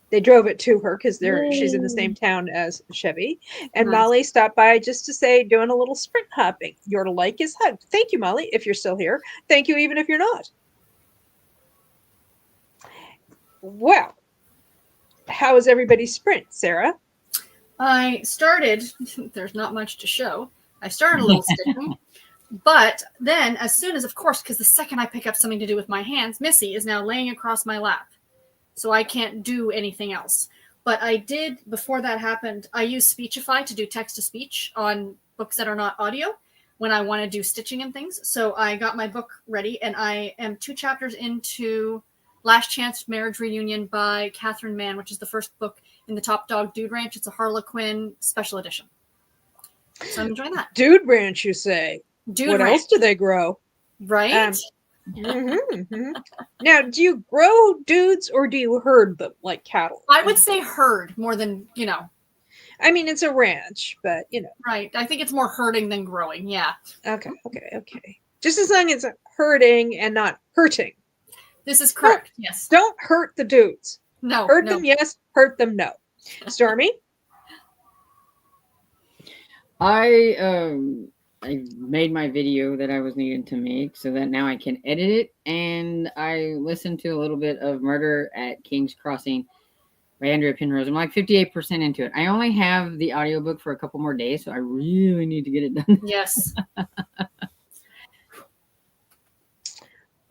They drove it to her because she's in the same town as Chevy. And Nice. Molly stopped by just to say, doing a little sprint hopping. Your like is hugged. Thank you, Molly, if you're still here. Thank you, even if you're not. Well, how was everybody's sprint, Sarah? I started, there's not much to show. I started a little stitching, but then as soon as, of course, because the second I pick up something to do with my hands, Missy is now laying across my lap. So I can't do anything else. But I did, before that happened, I use Speechify to do text-to-speech on books that are not audio when I want to do stitching and things. So I got my book ready, and I am 2 chapters into Last Chance Marriage Reunion by Catherine Mann, which is the first book in the Top Dog Dude Ranch. It's a Harlequin special edition. So I'm enjoying that. Dude Ranch, you say? Dude what Ranch. else do they grow? Right? Now, do you grow dudes or do you herd them like cattle? I would say herd more than, I mean, it's a ranch, but, Right. I think it's more herding than growing. Yeah. Okay. Just as long as it's herding and not hurting. This is correct. Yes. Don't hurt the dudes. No. Hurt them, yes. Hurt them, no. Stormy? I made my video that I was needing to make so that now I can edit it. And I listened to a little bit of Murder at King's Crossing by Andrea Penrose. I'm like 58% into it. I only have the audiobook for a couple more days, so I really need to get it done. Yes.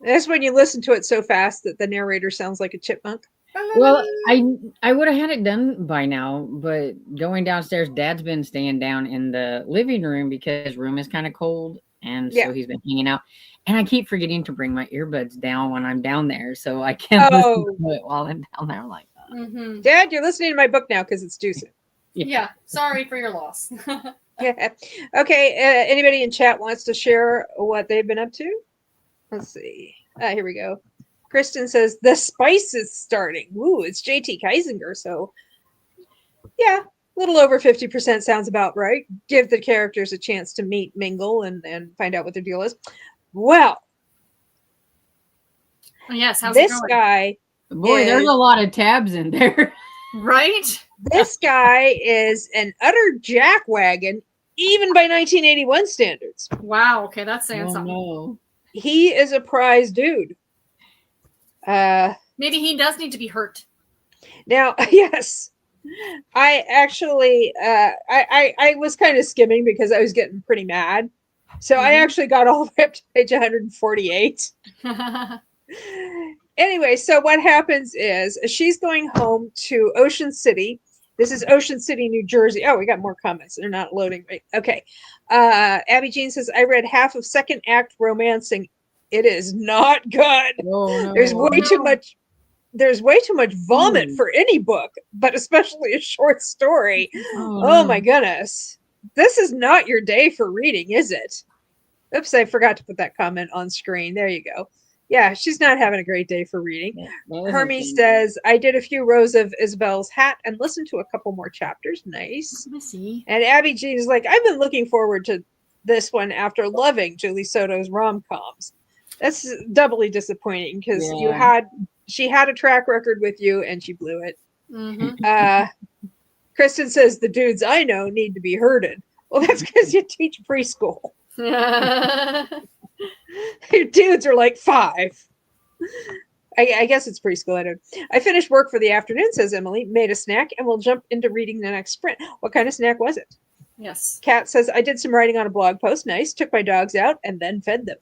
That's when you listen to it so fast that the narrator sounds like a chipmunk. Well, I would have had it done by now, but going downstairs, Dad's been staying down in the living room because his room is kind of cold, and so he's been hanging out. And I keep forgetting to bring my earbuds down when I'm down there, so I can't listen to it while I'm down there. I'm like, Dad, you're listening to my book now because it's due soon. Yeah. Sorry for your loss. Yeah. Okay. Anybody in chat wants to share what they've been up to? Let's see. Here we go. Kristen says, "The spice is starting." Ooh, it's JT Kaisinger. So, yeah, a little over 50% sounds about right. Give the characters a chance to meet, mingle, and find out what their deal is. Well, yes. How's this it going? guy. boy, there's a lot of tabs in there. Right? This guy is an utter jackwagon, even by 1981 standards. Wow. Okay, that's saying something. No. He is a prize dude. Maybe he does need to be hurt. Now, yes, I actually, I was kind of skimming because I was getting pretty mad. So I actually got all the way up to page 148. Anyway, so what happens is she's going home to Ocean City. This is Ocean City, New Jersey. Oh, we got more comments. They're not loading right. Okay. Abby Jean says, "I read half of second act romancing. It is not good. No. There's way too much. There's way too much vomit for any book, but especially a short story. Oh my goodness. This is not your day for reading, is it?" Oops, I forgot to put that comment on screen. There you go. Yeah, she's not having a great day for reading. Hermie says, "I did a few rows of Isabel's hat and listened to a couple more chapters." Nice. Let me see. And Abby Jean is like, "I've been looking forward to this one after loving Julie Soto's rom-coms. That's doubly disappointing because she had a track record with you and she blew it. Mm-hmm. Kristen says the dudes I know need to be herded. Well, that's because you teach preschool. Your dudes are like 5. I guess it's preschool. I don't. I finished work for the afternoon, says Emily, made a snack, and we'll jump into reading the next sprint. What kind of snack was it? Yes. Kat says, I did some writing on a blog post. Nice. Took my dogs out and then fed them.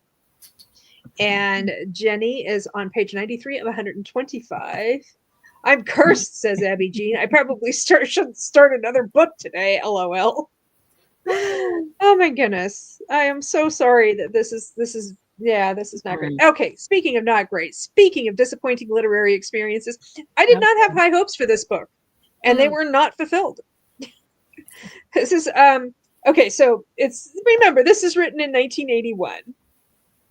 And Jenny is on page 93 of 125. I'm cursed, says Abby Jean. I probably should start another book today, LOL. Oh my goodness. I am so sorry that this is not great. Okay, speaking of not great, speaking of disappointing literary experiences, I did not have high hopes for this book, and they were not fulfilled. This is okay, so remember, this is written in 1981.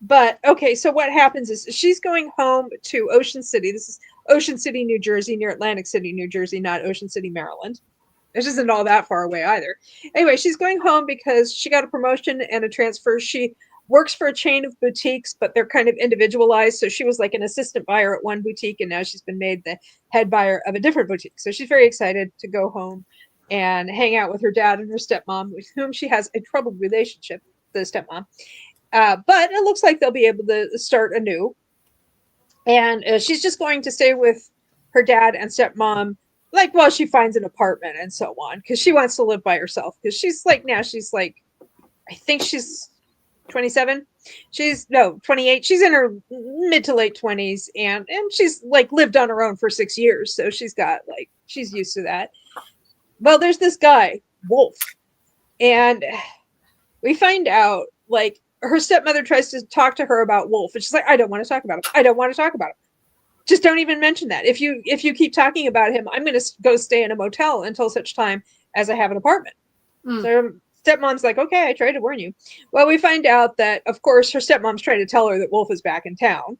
But okay, so what happens is she's going home to Ocean City. This is Ocean City, New Jersey, near Atlantic City, New Jersey, not Ocean City, Maryland. This isn't all that far away either. Anyway, she's going home because she got a promotion and a transfer. She works for a chain of boutiques, but they're kind of individualized. So she was like an assistant buyer at one boutique, and now she's been made the head buyer of a different boutique. So she's very excited to go home and hang out with her dad and her stepmom, with whom she has a troubled relationship, the stepmom. But it looks like they'll be able to start anew. And she's just going to stay with her dad and stepmom, like, while she finds an apartment and so on, because she wants to live by herself. Because she's like, I think she's 27. 28. She's in her mid to late 20s, and she's like lived on her own for 6 years. So she's used to that. Well, there's this guy, Wolf. And we find out, like, her stepmother tries to talk to her about Wolf, and she's like, I don't want to talk about him. I don't want to talk about him. Just don't even mention that. If you keep talking about him, I'm going to go stay in a motel until such time as I have an apartment. So stepmom's like, okay, I tried to warn you. Well, we find out that, of course, her stepmom's trying to tell her that Wolf is back in town.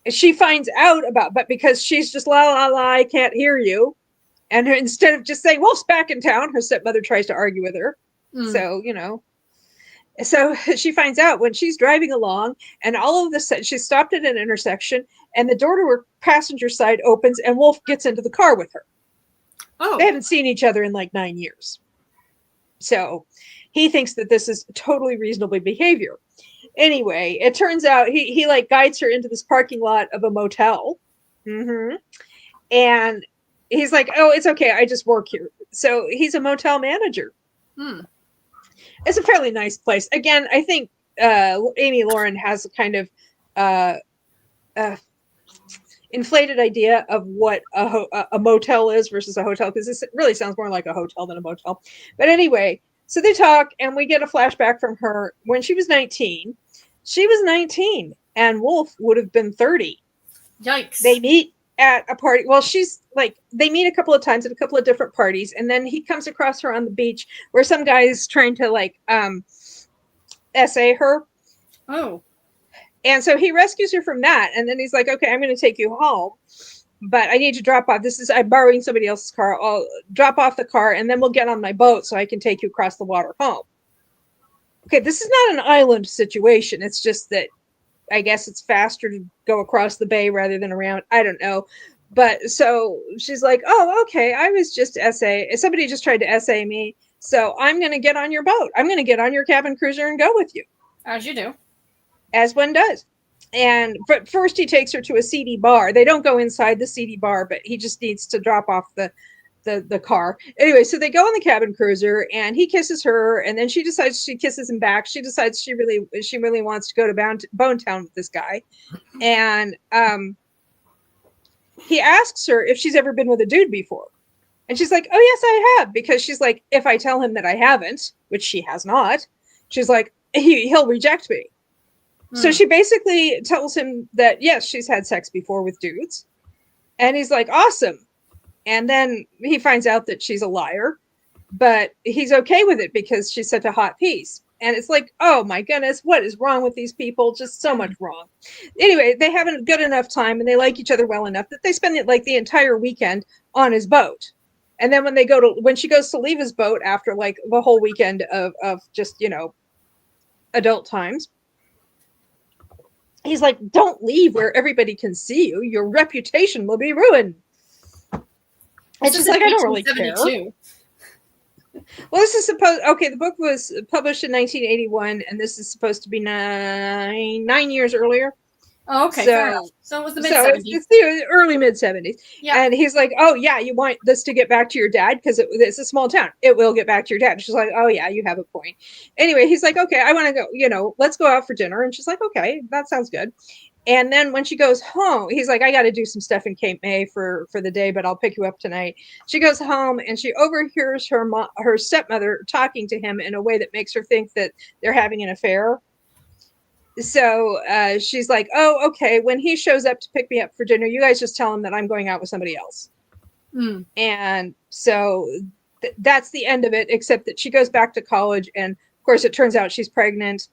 She finds out but because she's just la la la, I can't hear you. And instead of just saying Wolf's back in town, her stepmother tries to argue with her. So, so she finds out when she's driving along, and all of a sudden she stopped at an intersection, and the door to her passenger side opens, and Wolf gets into the car with her. Oh. They haven't seen each other in like 9 years. So he thinks that this is totally reasonable behavior. Anyway, it turns out he like guides her into this parking lot of a motel. And he's like, oh, it's okay, I just work here. So he's a motel manager. It's a fairly nice place. Again, I think Amii Lorin has a kind of inflated idea of what a motel is versus a hotel, because this really sounds more like a hotel than a motel. But anyway, so they talk, and we get a flashback from her when she was 19. She was 19, and Wolf would have been 30. Yikes. They meet at a party. Well, they meet a couple of times at a couple of different parties, and then he comes across her on the beach where some guy is trying to like essay her. Oh. And so he rescues her from that, and then he's like, okay, I'm going to take you home, but I need to drop off. I'm borrowing somebody else's car. I'll drop off the car, and then we'll get on my boat so I can take you across the water home. Okay, this is not an island situation. It's just that I guess it's faster to go across the bay rather than around. I don't know. But so she's like, oh, okay, I was just somebody just tried to essay me, so I'm going to get on your boat. I'm going to get on your cabin cruiser and go with you. As you do. As one does. And first he takes her to a seedy bar. They don't go inside the seedy bar, but he just needs to drop off the car. Anyway, so they go in the cabin cruiser, and he kisses her, and then she decides she kisses him back. She decides she really wants to go to Bone Town with this guy. And he asks her if she's ever been with a dude before. And she's like, oh, yes, I have. Because she's like, if I tell him that I haven't, which she has not, she's like, he'll reject me. So she basically tells him that, yes, she's had sex before with dudes. And he's like, awesome. And then he finds out that she's a liar, but he's okay with it because she's such a hot piece. And it's like, oh my goodness, what is wrong with these people? Just so much wrong. Anyway, they have a good enough time, and they like each other well enough that they spend like the entire weekend on his boat. And then when she goes to leave his boat after like the whole weekend of just, adult times. He's like, don't leave where everybody can see you. Your reputation will be ruined. And she's like, I don't really care. Well, this is supposed, okay, the book was published in 1981, and this is supposed to be 9 years earlier. Oh, okay, fair enough. So it was the mid-70s. It's the early mid-70s. Yeah. And he's like, oh, yeah, you want this to get back to your dad? Because it's a small town. It will get back to your dad. She's like, oh, yeah, you have a point. Anyway, he's like, okay, I want to go, let's go out for dinner. And she's like, okay, that sounds good. And then when she goes home, he's like, I got to do some stuff in Cape May for the day, but I'll pick you up tonight. She goes home and she overhears her stepmother talking to him in a way that makes her think that they're having an affair. So she's like, oh, okay, when he shows up to pick me up for dinner, you guys just tell him that I'm going out with somebody else. And so that's the end of it, except that she goes back to college. And of course, it turns out she's pregnant,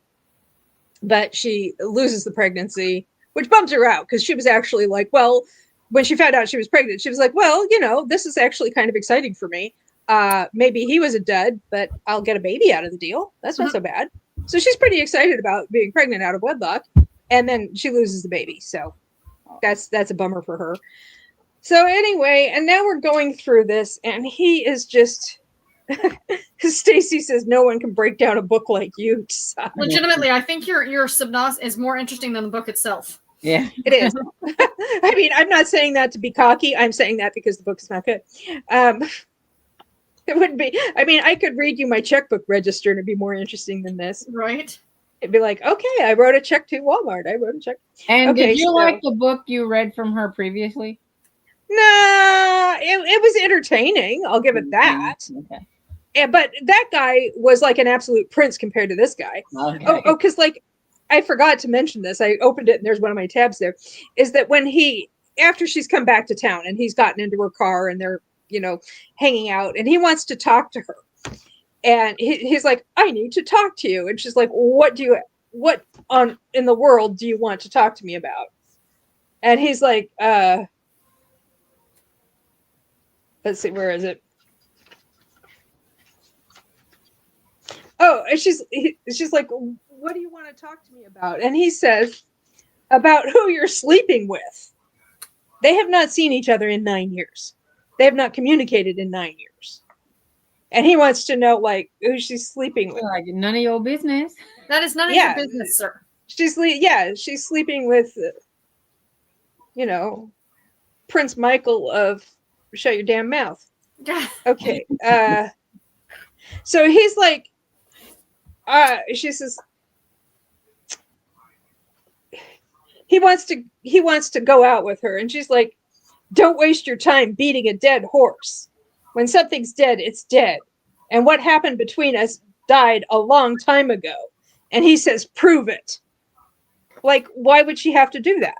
but she loses the pregnancy, which bums her out because she was actually like, well, when she found out she was pregnant, she was like, well, this is actually kind of exciting for me. Maybe he was a dud, but I'll get a baby out of the deal. That's not so bad. So she's pretty excited about being pregnant out of wedlock, and then she loses the baby. So that's a bummer for her. So anyway, and now we're going through this, and he is just, Stacy says, no one can break down a book like you. Legitimately, I think your synopsis is more interesting than the book itself. Yeah, it is. I mean, I'm not saying that to be cocky. I'm saying that because the book is not good. It wouldn't be. I mean, I could read you my checkbook register and it'd be more interesting than this. Right. It'd be like, okay, I wrote a check to Walmart. I wrote a check. And okay, did you like the book you read from her previously? Nah, it was entertaining. I'll give it that. Okay. Yeah, but that guy was like an absolute prince compared to this guy. Okay. Oh, because like, I forgot to mention this. I opened it and there's one of my tabs there. Is that when after she's come back to town and he's gotten into her car and they're, hanging out, and he wants to talk to her, and he's like, I need to talk to you. And she's like, what in the world do you want to talk to me about? And he's like, let's see, where is it? Oh, and she's like, what do you want to talk to me about? And he says, about who you're sleeping with. They have not seen each other in 9 years. They have not communicated in 9 years. And he wants to know, like, who she's sleeping with. Like, none of your business. That is none of your business, sir. She's sleeping with, Prince Michael of Shut Your Damn Mouth. Okay. So he's like, she says, he wants to go out with her. And she's like, don't waste your time beating a dead horse. When something's dead, it's dead. And what happened between us died a long time ago. And he says, prove it. Like, why would she have to do that?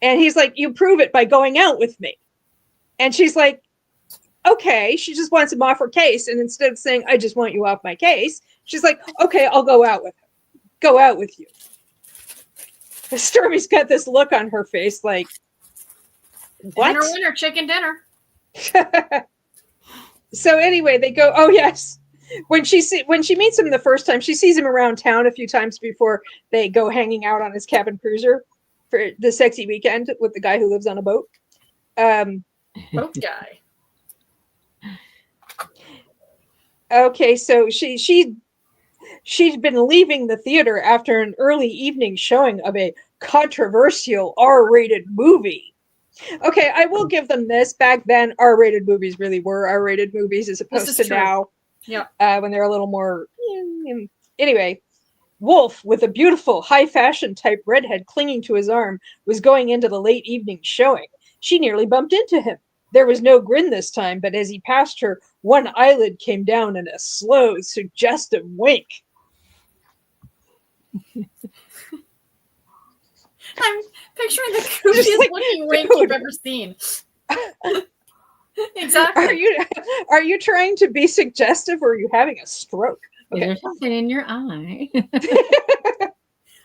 And he's like, you prove it by going out with me. And she's like, okay. She just wants him off her case. And instead of saying, I just want you off my case, she's like, okay, I'll go out with her. Go out with you. Stormy's got this look on her face like, what? Winner, chicken dinner. So anyway, they go, oh yes. When she meets him the first time, she sees him around town a few times before they go hanging out on his cabin cruiser for the sexy weekend with the guy who lives on a boat. Boat guy. Okay, so she'd been leaving the theater after an early evening showing of a controversial R-rated movie. Okay, I will give them this. Back then, R-rated movies really were R-rated movies as opposed to now. Yeah. When they're a little more... Anyway, Wolf, with a beautiful, high-fashion type redhead clinging to his arm, was going into the late evening showing. She nearly bumped into him. There was no grin this time, but as he passed her, one eyelid came down in a slow, suggestive wink. I'm picturing the goofiest looking wink you've ever seen. Exactly. Are you trying to be suggestive, or are you having a stroke? Okay. There's something in your eye.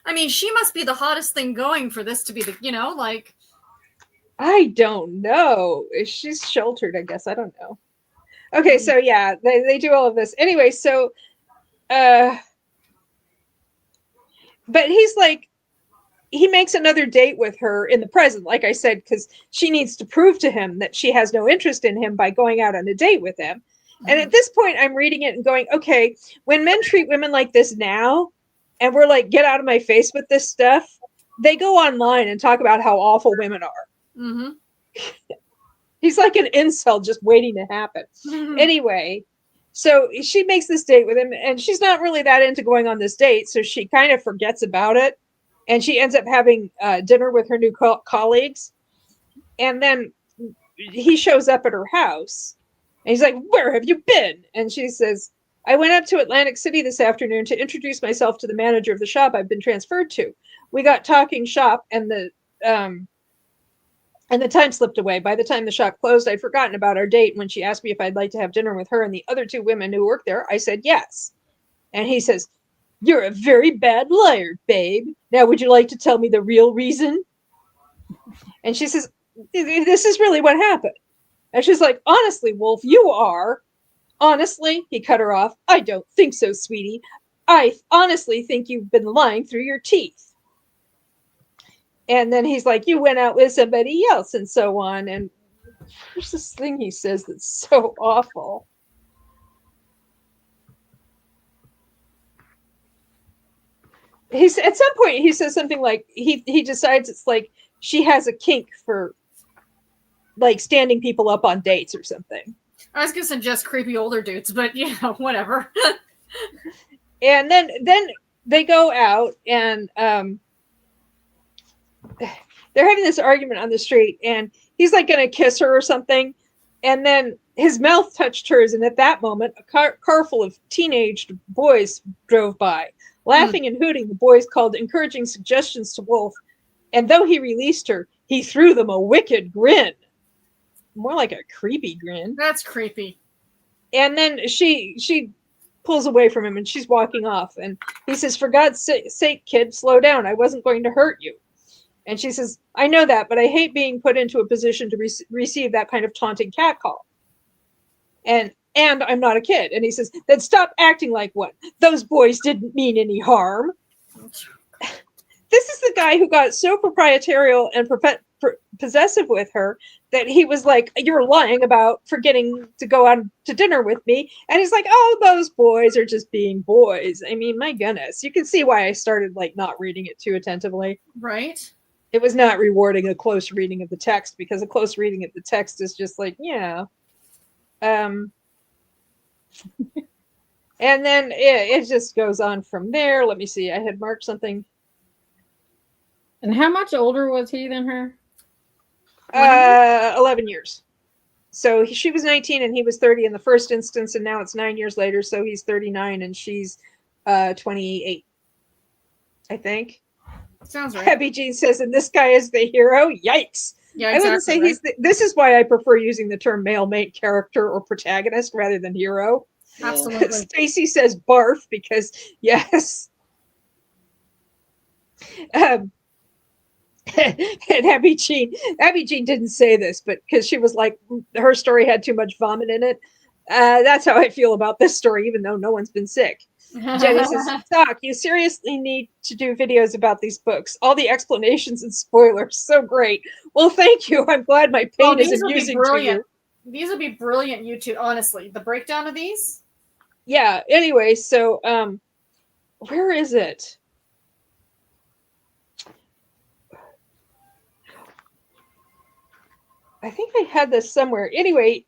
I mean, she must be the hottest thing going for this to be the, like. I don't know. She's sheltered, I guess. I don't know. Okay, so yeah, they do all of this. Anyway, so but he's like, he makes another date with her in the present, like I said, because she needs to prove to him that she has no interest in him by going out on a date with him. And at this point, I'm reading it and going, okay, when men treat women like this now, and we're like, get out of my face with this stuff, they go online and talk about how awful women are. Mm-hmm. He's like an incel just waiting to happen. Mm-hmm. Anyway, so she makes this date with him, and she's not really that into going on this date, so she kind of forgets about it. And she ends up having dinner with her new colleagues. And then he shows up at her house. And he's like, where have you been? And she says, I went up to Atlantic City this afternoon to introduce myself to the manager of the shop I've been transferred to. We got talking shop, and the time slipped away. By the time the shop closed, I'd forgotten about our date. When she asked me if I'd like to have dinner with her and the other two women who work there, I said yes. And he says, you're a very bad liar, babe. Now, would you like to tell me the real reason? And she says, this is really what happened. And she's like, honestly, Wolf, you are. Honestly, he cut her off. I don't think so, sweetie. I honestly think you've been lying through your teeth. And then he's like, you went out with somebody else and so on. And there's this thing he says that's so awful. He's at some point he says something like he decides it's like she has a kink for like standing people up on dates or something. I was gonna suggest creepy older dudes, but whatever. And then they go out and they're having this argument on the street, and he's like gonna kiss her or something, and then his mouth touched hers, and at that moment a car full of teenage boys drove by. Laughing and hooting, the boys called encouraging suggestions to Wolf, and though he released her, he threw them a wicked grin. More like a creepy grin. That's creepy. And then she pulls away from him, and she's walking off, and he says, for God's sake, kid, slow down. I wasn't going to hurt you. And she says, I know that, but I hate being put into a position to receive that kind of taunting catcall. And I'm not a kid. And he says, then stop acting like one. Those boys didn't mean any harm. This is the guy who got so proprietarial and possessive with her that he was like, you're lying about forgetting to go out to dinner with me. And he's like, oh, those boys are just being boys. I mean, my goodness. You can see why I started like not reading it too attentively. Right. It was not rewarding a close reading of the text, because a close reading of the text is just like, yeah. And then it just goes on from there. Let me see. I had marked something. And how much older was he than her? 11 years. So she was 19 and he was 30 in the first instance, and now it's 9 years later. So he's 39 and she's 28, I think. Sounds right. Abby Jean says, and this guy is the hero. Yikes. Yeah, exactly. I wouldn't say he's this is why I prefer using the term male main character or protagonist rather than hero. Absolutely. Stacy says barf because yes. And Abby Jean didn't say this, but because she was like, her story had too much vomit in it. That's how I feel about this story, even though no one's been sick. Jenny says, Doc, you seriously need to do videos about these books. All the explanations and spoilers. So great. Well, thank you. I'm glad my pain isn't using to you. These would be brilliant YouTube, honestly. The breakdown of these? Yeah, anyway, so where is it? I think I had this somewhere. Anyway,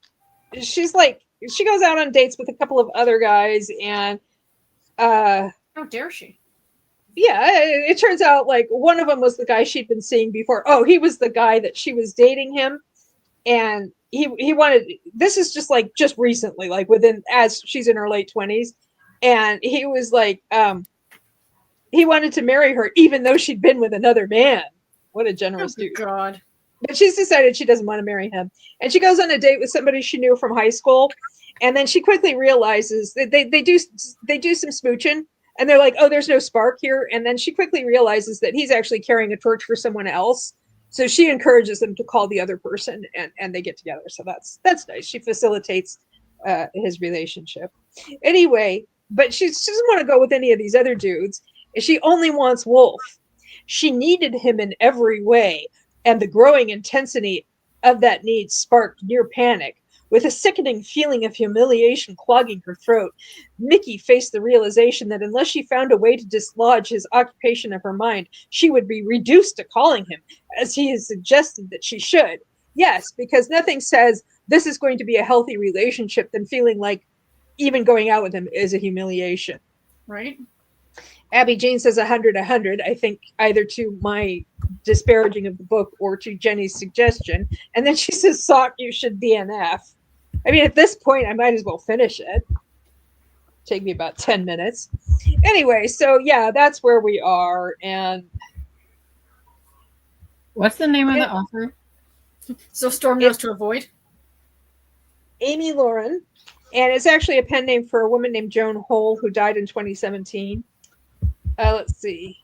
she's like, she goes out on dates with a couple of other guys, and how dare she? Yeah, it turns out like one of them was the guy she'd been seeing before. Oh, he was the guy that she was dating him, and he wanted, this is just recently, like within, as she's in her late 20s, and he was like, he wanted to marry her even though she'd been with another man. What a generous dude. God. But she's decided she doesn't want to marry him, and she goes on a date with somebody she knew from high school, and then she quickly realizes that they do some smooching, and they're like, oh, there's no spark here, and then she quickly realizes that he's actually carrying a torch for someone else. So she encourages them to call the other person, and they get together. So that's nice. She facilitates his relationship. Anyway, but she doesn't want to go with any of these other dudes. She only wants Wolf. She needed him in every way, and the growing intensity of that need sparked near panic. With a sickening feeling of humiliation clogging her throat, Mickey faced the realization that unless she found a way to dislodge his occupation of her mind, she would be reduced to calling him, as he has suggested that she should. Yes, because nothing says this is going to be a healthy relationship than feeling like even going out with him is a humiliation. Right? Abby Jean says 100, 100. I think either to my disparaging of the book or to Jenny's suggestion. And then she says, Sock, you should DNF. I mean, at this point, I might as well finish it. Take me about 10 minutes. Anyway, so yeah, that's where we are. And what's the name of the author? So Storm knows to avoid. Amii Lorin. And it's actually a pen name for a woman named Joan Hole who died in 2017. Let's see.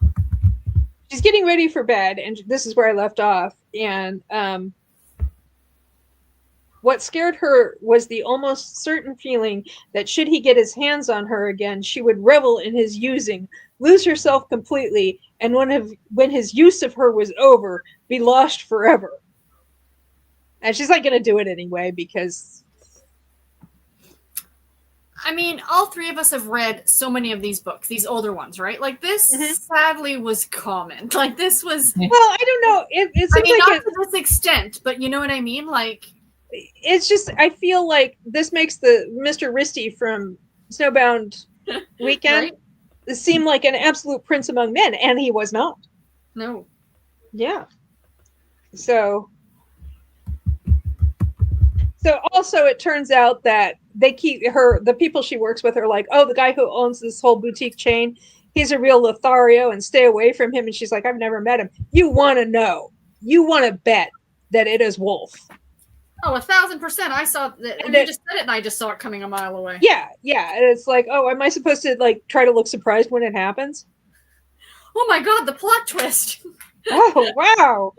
She's getting ready for bed, and this is where I left off. And what scared her was the almost certain feeling that should he get his hands on her again, she would revel in his using, lose herself completely, and when his use of her was over, be lost forever. And she's not going to do it anyway because... I mean, all three of us have read so many of these books, these older ones, right? Like this, sadly, was common. Like this was. Well, I don't know. It seems I mean, like not to this extent, but you know what I mean. Like, it's just I feel like this makes the Mr. Risty from Snowbound Weekend right? seem like an absolute prince among men, and he was not. No. Yeah. So also it turns out that they keep her, the people she works with are like, oh, the guy who owns this whole boutique chain, he's a real Lothario and stay away from him. And she's like, I've never met him. You want to know, you want to bet that it is Wolf. Oh, 1,000%. I saw that. And you just said it and I just saw it coming a mile away. Yeah. Yeah. And it's like, oh, am I supposed to like try to look surprised when it happens? Oh my God, the plot twist. Oh, wow.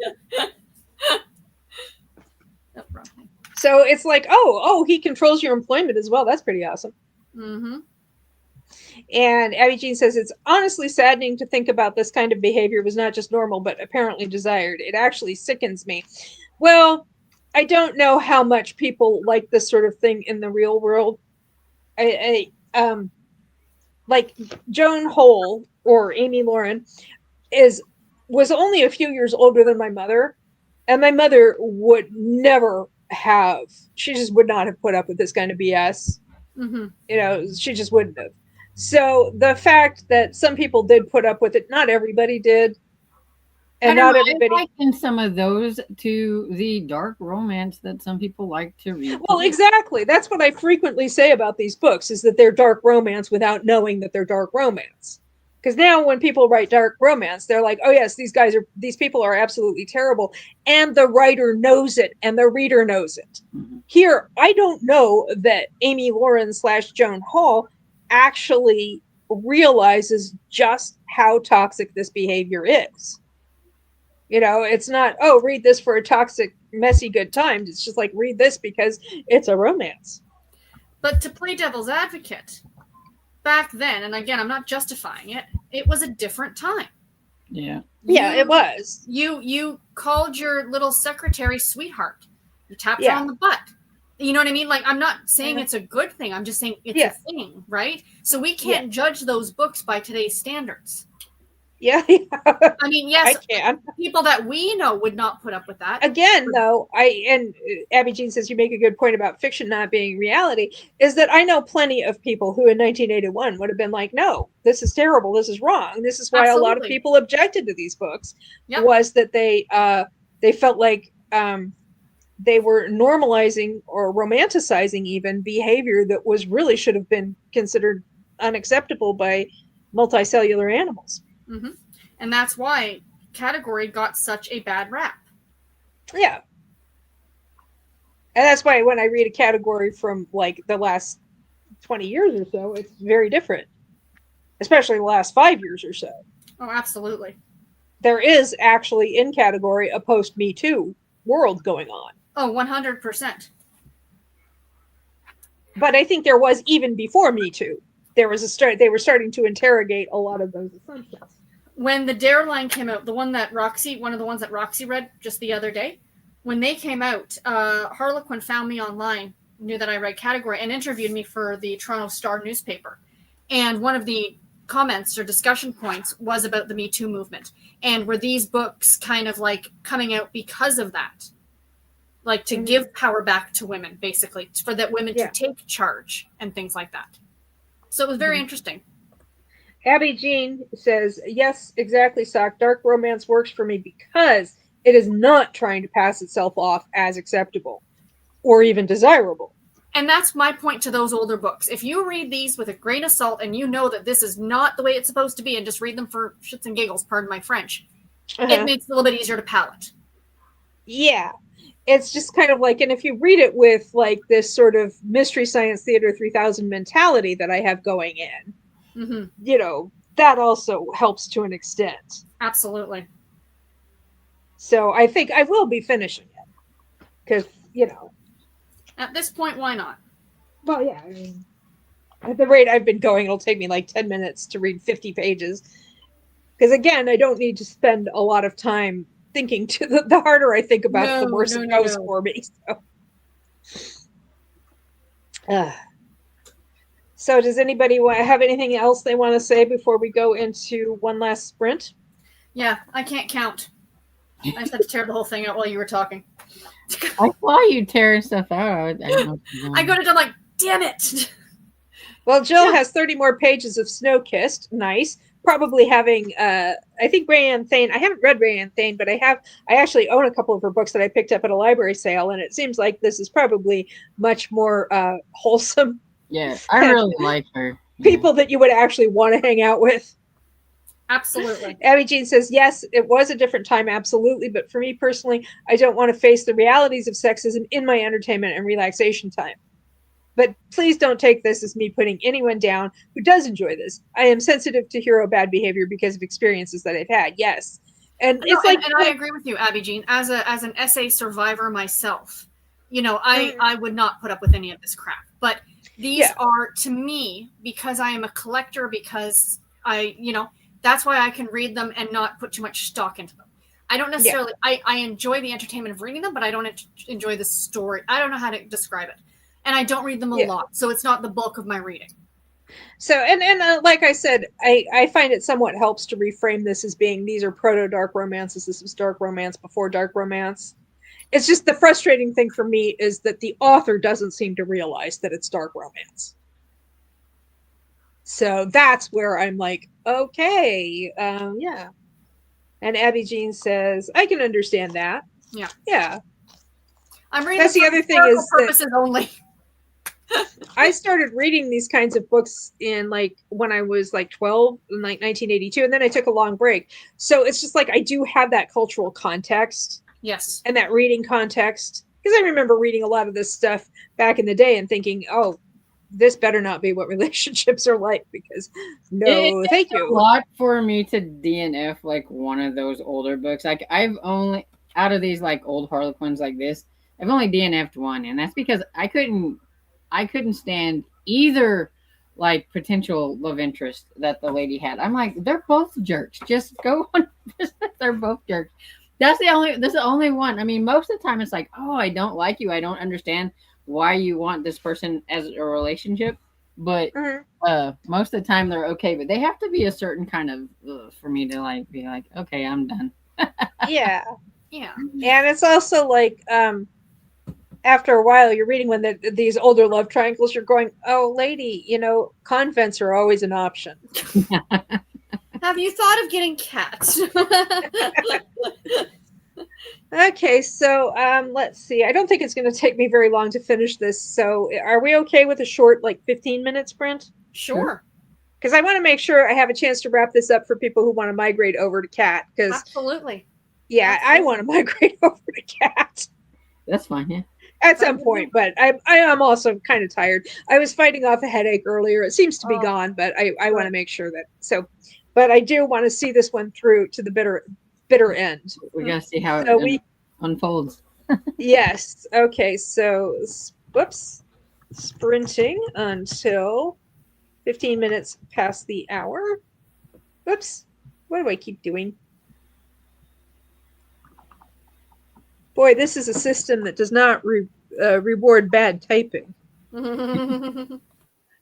So it's like, oh, he controls your employment as well. That's pretty awesome. Mm-hmm. And Abby Jean says, it's honestly saddening to think about this kind of behavior was not just normal, but apparently desired. It actually sickens me. Well, I don't know how much people like this sort of thing in the real world. Like Joan Hole or Amii Lorin was only a few years older than my mother. And my mother would never she just would not have put up with this kind of BS. Mm-hmm. You know, she just wouldn't have. So the fact that some people did put up with it, not everybody did. And not everybody. I liken some of those to the dark romance that some people like to read. Well, exactly. That's what I frequently say about these books, is that they're dark romance without knowing that they're dark romance. Because now when people write dark romance, they're like, oh yes, these people are absolutely terrible. And the writer knows it and the reader knows it. Mm-hmm. Here, I don't know that Amii Lorin / Joan Hall actually realizes just how toxic this behavior is. You know, it's not, oh, read this for a toxic, messy good time. It's just like, read this because it's a romance. But to play devil's advocate, back then, and again, I'm not justifying it, it was a different time. Yeah. Yeah, it was. You called your little secretary sweetheart. You tapped her on the butt. You know what I mean? Like, I'm not saying it's a good thing. I'm just saying it's a thing, right? So we can't judge those books by today's standards. Yeah. I mean, yes, I can. People that we know would not put up with that. Again, though, and Abby Jean says you make a good point about fiction not being reality, is that I know plenty of people who in 1981 would have been like, no, this is terrible, this is wrong. This is why a lot of people objected to these books, was that they felt like they were normalizing or romanticizing even behavior that was really should have been considered unacceptable by multicellular animals. Mm-hmm. And that's why category got such a bad rap. Yeah. And that's why when I read a category from like the last 20 years or so, it's very different. Especially the last 5 years or so. Oh, absolutely. There is actually in category a post-Me Too world going on. Oh, 100%. But I think there was even before Me Too. there was a start. They were starting to interrogate a lot of those assumptions. When the Dare line came out, one of the ones that Roxy read just the other day, when they came out, Harlequin found me online, knew that I read category, and interviewed me for the Toronto Star newspaper. And one of the comments or discussion points was about the Me Too movement. And were these books kind of like coming out because of that? Like to give power back to women, basically, for that women to take charge and things like that. So it was very interesting. Abby Jean says, yes, exactly, Sock. Dark romance works for me because it is not trying to pass itself off as acceptable or even desirable. And that's my point to those older books. If you read these with a grain of salt and you know that this is not the way it's supposed to be and just read them for shits and giggles, pardon my French, it makes it a little bit easier to palate. Yeah. It's just kind of like, and if you read it with like this sort of Mystery Science Theater 3000 mentality that I have going in, you know, that also helps to an extent. Absolutely. So I think I will be finishing it because, you know. At this point, why not? Well, yeah, I mean, at the rate I've been going, it'll take me like 10 minutes to read 50 pages. Because again, I don't need to spend a lot of time thinking. The harder I think about it, the worse it goes for me. So does anybody have anything else they want to say before we go into one last sprint? Yeah, I can't count. I just had to tear the whole thing out while you were talking. I saw you tearing stuff out. I go to I'm like, damn it. Well, Jill has 30 more pages of Snow-Kissed. Nice. Probably having, I think Rayanne Thane, I haven't read Rayanne Thane, but I actually own a couple of her books that I picked up at a library sale, and it seems like this is probably much more wholesome. Yeah, I really like her. People that you would actually want to hang out with. Absolutely. Abby Jean says, yes, it was a different time, absolutely. But for me personally, I don't want to face the realities of sexism in my entertainment and relaxation time. But please don't take this as me putting anyone down who does enjoy this. I am sensitive to hero bad behavior because of experiences that I've had. Yes. And it's like, and I agree with you, Abby Jean. As an SA survivor myself, you know, I would not put up with any of this crap. But these are, to me, because I am a collector, because that's why I can read them and not put too much stock into them. I don't necessarily, I enjoy the entertainment of reading them, but I don't enjoy the story. I don't know how to describe it. And I don't read them a lot, so it's not the bulk of my reading. So, and like I said, I find it somewhat helps to reframe this as being, these are proto-dark romances. This was dark romance before dark romance. It's just the frustrating thing for me is that the author doesn't seem to realize that it's dark romance. So that's where I'm like, okay, yeah. And Abby Jean says, I can understand that. Yeah. Yeah. I'm reading that's the other thing is purposes only. I started reading these kinds of books in like when I was like 12, in like 1982, and then I took a long break. So it's just like I do have that cultural context. Yes. And that reading context. Because I remember reading a lot of this stuff back in the day and thinking, oh, this better not be what relationships are like, because thank you. It's a lot for me to DNF like one of those older books. Like I've only, out of these like old Harlequins like this, I've only DNF'd one, and that's because I couldn't stand either like potential love interest that the lady had. I'm like, they're both jerks. Just go on. They're both jerks. That's the only one. I mean, most of the time it's like, oh, I don't like you. I don't understand why you want this person as a relationship. But most of the time they're okay. But they have to be a certain kind of for me to like be like, okay, I'm done. Yeah. Yeah. And it's also like after a while you're reading when these older love triangles, you're going, oh, lady, convents are always an option. Have you thought of getting cats? Okay, so let's see. I don't think it's going to take me very long to finish this. So are we okay with a short, like 15-minute sprint? Sure. Because I want to make sure I have a chance to wrap this up for people who want to migrate over to Cat. Absolutely. Yeah, absolutely. I want to migrate over to Cat. That's fine, yeah. At some point, but I am also kind of tired. I was fighting off a headache earlier. It seems to be gone, but I want to make sure that but I do want to see this one through to the bitter end. We gotta see how it unfolds. Yes. Okay. So, whoops. Sprinting until 15 minutes past the hour. Oops. What do I keep doing? Boy, this is a system that does not reward bad typing.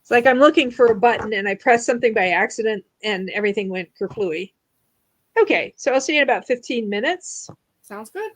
It's like I'm looking for a button and I press something by accident and everything went kerflooey. Okay, so I'll see you in about 15 minutes. Sounds good.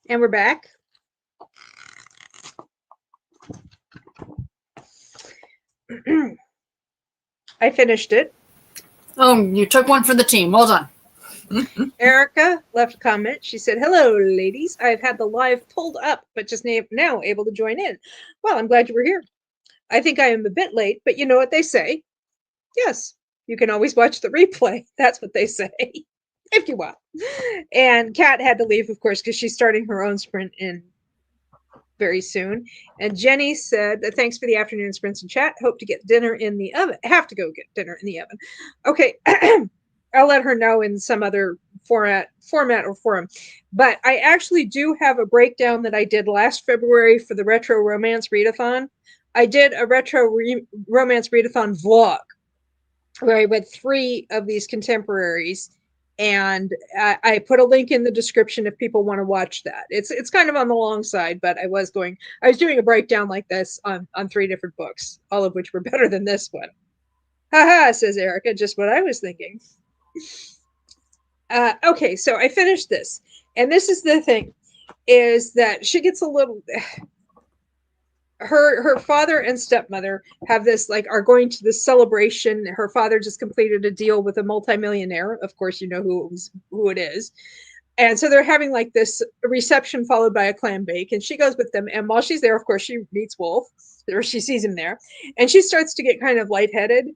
And we're back. I finished it. Oh, you took one for the team. Well done. Erica left a comment. She said, "Hello, ladies. I've had the live pulled up, but just now able to join in. Well, I'm glad you were here. I think I am a bit late, but you know what they say. Yes, you can always watch the replay. That's what they say, if you want." And Kat had to leave, of course, because she's starting her own sprint in very soon. And Jenny said, "Thanks for the afternoon sprints in chat. Hope to get dinner in the oven. Have to go get dinner in the oven." Okay. I'll let her know in some other format or forum. But I actually do have a breakdown that I did last February for the Retro Romance Readathon. I did a Retro Romance Readathon vlog where I read 3 of these contemporaries, and I put a link in the description if people want to watch that. It's kind of on the long side, but I was doing a breakdown like this on 3 different books, all of which were better than this one. Haha, says Erica, just what I was thinking. Okay, so I finished this, and this is the thing, is that she gets a little. Her father and stepmother have this, like, are going to this celebration. Her father just completed a deal with a multimillionaire. Of course, you know who it is. And so they're having like this reception followed by a clam bake, and she goes with them. And while she's there, of course, she meets Wolf, or she sees him there, and she starts to get kind of lightheaded.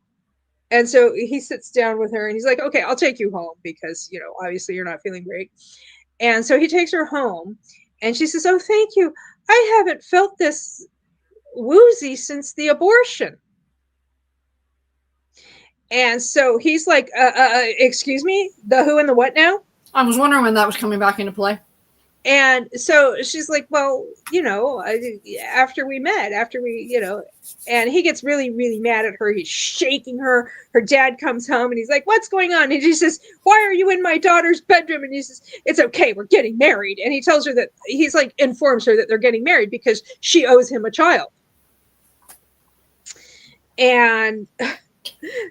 And so he sits down with her and he's like, "Okay, I'll take you home because, obviously you're not feeling great." And so he takes her home and she says, "Oh, thank you. I haven't felt this woozy since the abortion." And so he's like, excuse me, the who and the what now? I was wondering when that was coming back into play. And so she's like, "Well, after we met, and he gets really, really mad at her. He's shaking her. Her dad comes home and he's like, "What's going on?" And she says, "Why are you in my daughter's bedroom?" And he says, "It's okay. We're getting married." And he tells her that he's like, informs her that they're getting married because she owes him a child. And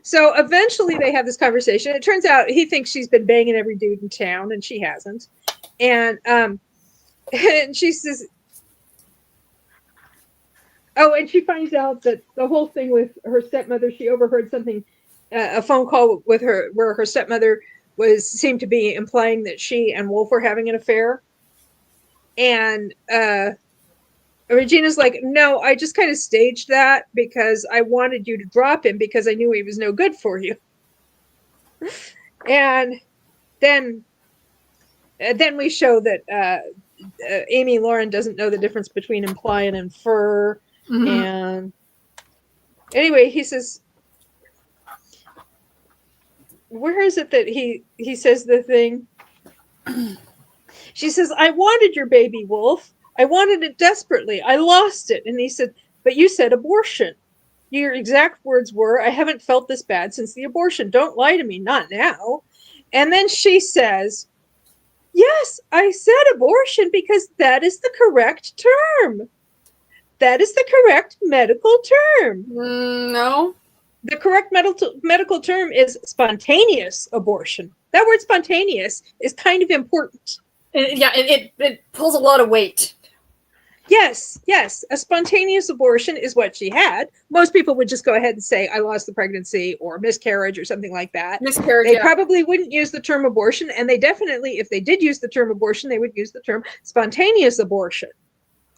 so eventually they have this conversation. It turns out he thinks she's been banging every dude in town, and she hasn't. And she says, oh, and she finds out that the whole thing with her stepmother, she overheard something, a phone call with her where her stepmother seemed to be implying that she and Wolf were having an affair. And Regina's like, "No, I just kind of staged that because I wanted you to drop him because I knew he was no good for you." And then we show that Amii Lorin doesn't know the difference between imply and infer. Mm-hmm. And anyway, he says, where is it that he says the thing? She says, "I wanted your baby, Wolf. I wanted it desperately. I lost it." And he said, "But you said abortion. Your exact words were, 'I haven't felt this bad since the abortion. Don't lie to me, not now.'" And then she says, "Yes, I said abortion because that is the correct term. That is the correct medical term." No. The correct medical term is spontaneous abortion. That word spontaneous is kind of important. It pulls a lot of weight. Yes. A spontaneous abortion is what she had. Most people would just go ahead and say, "I lost the pregnancy," or miscarriage or something like that. Miscarriage. They probably wouldn't use the term abortion, and they definitely, if they did use the term abortion, they would use the term spontaneous abortion.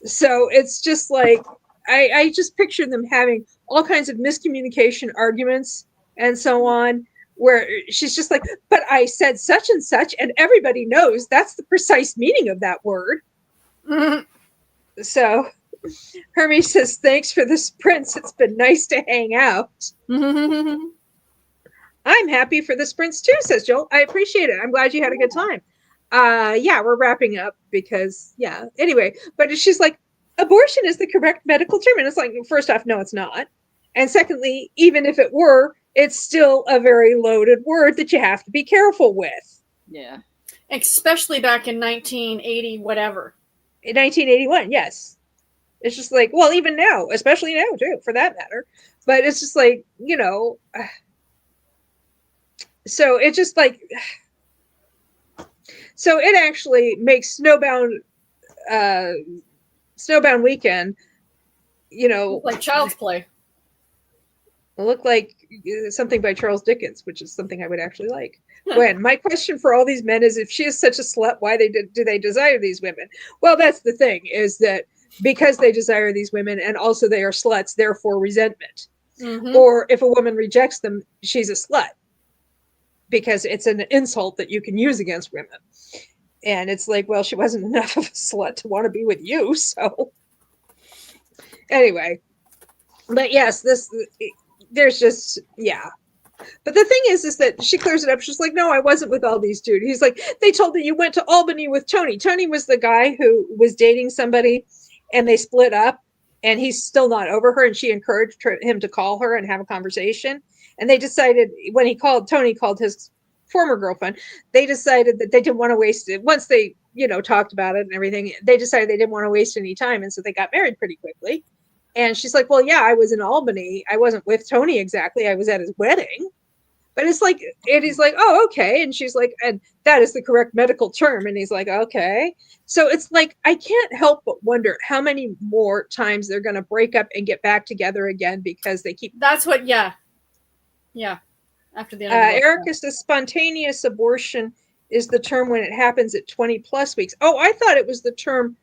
So it's just like, I just picture them having all kinds of miscommunication arguments and so on, where she's just like, "But I said such and such, and everybody knows that's the precise meaning of that word." Mm-hmm. So Hermes says, "Thanks for the sprints. It's been nice to hang out." Mm-hmm. "I'm happy for the sprints too," says Joel. "I appreciate it. I'm glad you had a good time." Yeah, we're wrapping up because, anyway, but she's like, "Abortion is the correct medical term." And it's like, first off, no, it's not. And secondly, even if it were, it's still a very loaded word that you have to be careful with. Yeah. Especially back in 1980, whatever. In 1981, yes. It's just like, well, even now, especially now too, for that matter. But it's just like, so it's just like, so it actually makes Snowbound Snowbound Weekend, you know, Like Child's Play. looked like something by Charles Dickens, which is something I would actually like. When my question for all these men is, if she is such a slut, why do they desire these women? Well, that's the thing, is that because they desire these women and also they are sluts, therefore resentment. Mm-hmm. Or if a woman rejects them, she's a slut, because it's an insult that you can use against women. And it's like, well, she wasn't enough of a slut to want to be with you. So anyway, but yes, there's just, yeah. But the thing is that she clears it up. She's like, no, I wasn't with all these dudes. He's like, they told me you went to Albany with Tony. Tony was the guy who was dating somebody and they split up and he's still not over her. And she encouraged him to call her and have a conversation. And they decided, when Tony called his former girlfriend, they decided that they didn't want to waste it. Once they, talked about it and everything, they decided they didn't want to waste any time. And so they got married pretty quickly. And she's like, well, yeah, I was in Albany. I wasn't with Tony exactly. I was at his wedding. But it's like, and he's like, oh, okay. And she's like, and that is the correct medical term. And he's like, okay. So it's like, I can't help but wonder how many more times they're going to break up and get back together again because they keep. That's what, yeah. Yeah. After the end of the book, Erica says spontaneous abortion is the term when it happens at 20 plus weeks. Oh, I thought it was the term.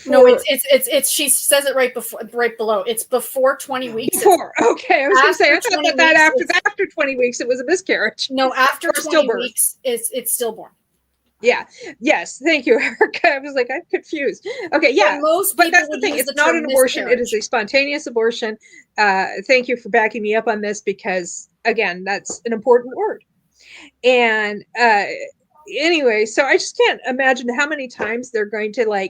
No, it's she says it right below. It's before 20 weeks. Before, okay. I was going to say, I thought that after 20 weeks, it was a miscarriage. No, after 20 weeks, it's stillborn. Yeah. Yes. Thank you, Erica. I was like, I'm confused. Okay. Yeah. But that's the thing. It's not an abortion. It is a spontaneous abortion. Thank you for backing me up on this because, again, that's an important word. And anyway, so I just can't imagine how many times they're going to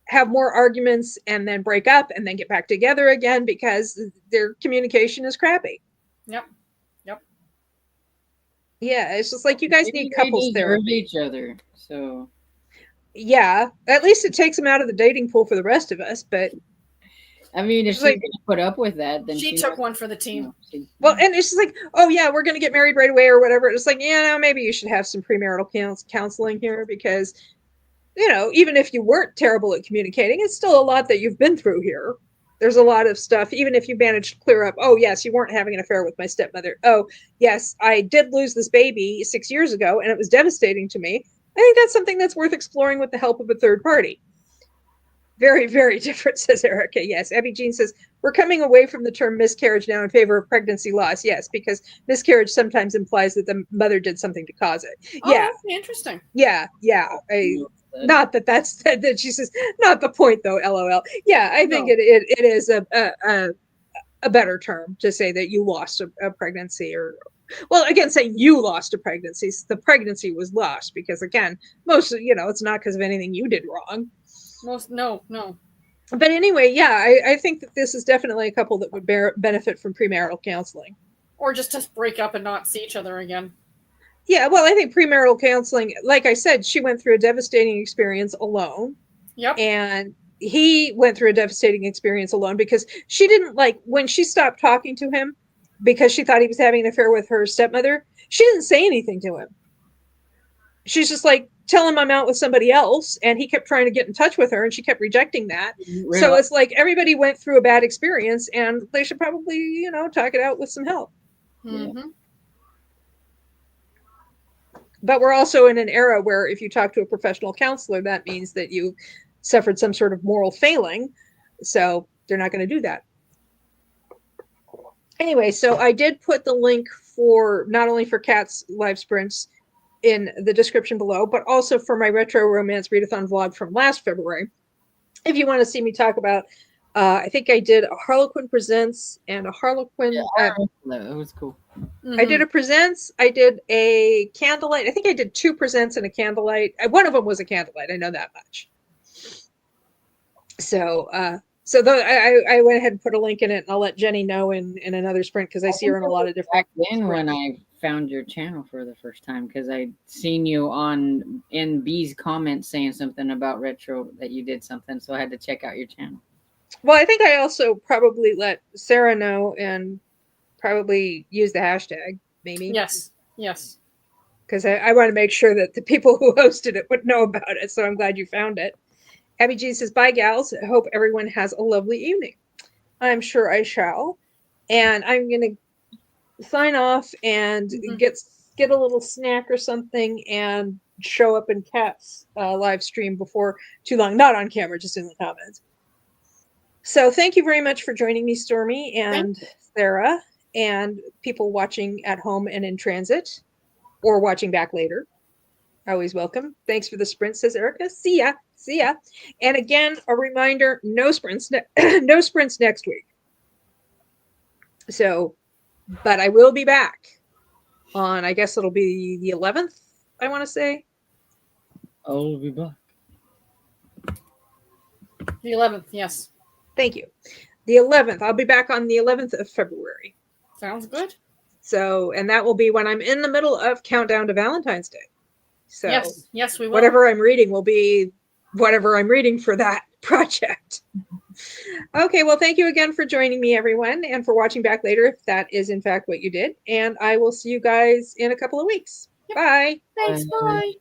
have more arguments and then break up and then get back together again because their communication is crappy. Yep. Yeah, it's just like you guys need couples therapy. Each other, so yeah, at least it takes them out of the dating pool for the rest of us. But I mean, if she's gonna put up with that, then she took one for the team. Well, and it's just like, oh yeah, we're gonna get married right away or whatever. It's like, yeah, no, maybe you should have some premarital counseling here because, even if you weren't terrible at communicating, it's still a lot that you've been through here. There's a lot of stuff, even if you managed to clear up, oh, yes, you weren't having an affair with my stepmother. Oh, yes, I did lose this baby 6 years ago, and it was devastating to me. I think that's something that's worth exploring with the help of a third party. Very, very different, says Erica. Yes, Abby Jean says, we're coming away from the term miscarriage now in favor of pregnancy loss. Yes, because miscarriage sometimes implies that the mother did something to cause it. Oh, yeah. Interesting. Yeah. Not that's that she says, not the point though, LOL. Yeah, I think it is a better term to say that you lost a pregnancy well, again, saying you lost a pregnancy, the pregnancy was lost because again, most, it's not because of anything you did wrong. No. But anyway, yeah, I think that this is definitely a couple that would benefit from premarital counseling. Or just to break up and not see each other again. Yeah, well, I think premarital counseling, like I said, she went through a devastating experience alone. Yep. And he went through a devastating experience alone because she didn't when she stopped talking to him because she thought he was having an affair with her stepmother, she didn't say anything to him. She's just like, tell him I'm out with somebody else. And he kept trying to get in touch with her and she kept rejecting that. Really? So it's like everybody went through a bad experience and they should probably, talk it out with some help. Mm-hmm. Yeah. But we're also in an era where if you talk to a professional counselor, that means that you suffered some sort of moral failing. So they're not going to do that. Anyway, so I did put the link for not only for Kat's live sprints in the description below, but also for my retro romance readathon vlog from last February. If you want to see me talk about, I think I did a Harlequin Presents and a Harlequin. That was cool. Mm-hmm. I did a Presents. I did a Candlelight. I think I did 2 Presents and a Candlelight. One of them was a Candlelight. I know that much. So I went ahead and put a link in it, and I'll let Jenny know in another sprint because I see her in a lot of different. Back then, when I found your channel for the first time, because I'd seen you in B's comments saying something about retro that you did something, so I had to check out your channel. Well, I think I also probably let Sarah know and probably use the hashtag, maybe. Yes. Because I want to make sure that the people who hosted it would know about it. So I'm glad you found it. Abby G says, bye, gals. Hope everyone has a lovely evening. I'm sure I shall. And I'm going to sign off and get a little snack or something and show up in Kat's live stream before too long. Not on camera, just in the comments. So thank you very much for joining me, Stormy and Sarah, and people watching at home and in transit or watching back later. Always welcome. Thanks for the sprint, says Erica. See ya. See ya. And again, a reminder, no sprints, no sprints next week. So, but I will be back on, I guess it'll be the 11th, I want to say. I'll be back. The 11th, yes. Thank you. The 11th. I'll be back on the 11th of February. Sounds good. So, and that will be when I'm in the middle of Countdown to Valentine's Day. So, yes, we will. Whatever I'm reading will be whatever I'm reading for that project. Okay, well, thank you again for joining me, everyone, and for watching back later if that is, in fact, what you did. And I will see you guys in a couple of weeks. Yep. Bye. Thanks. Bye.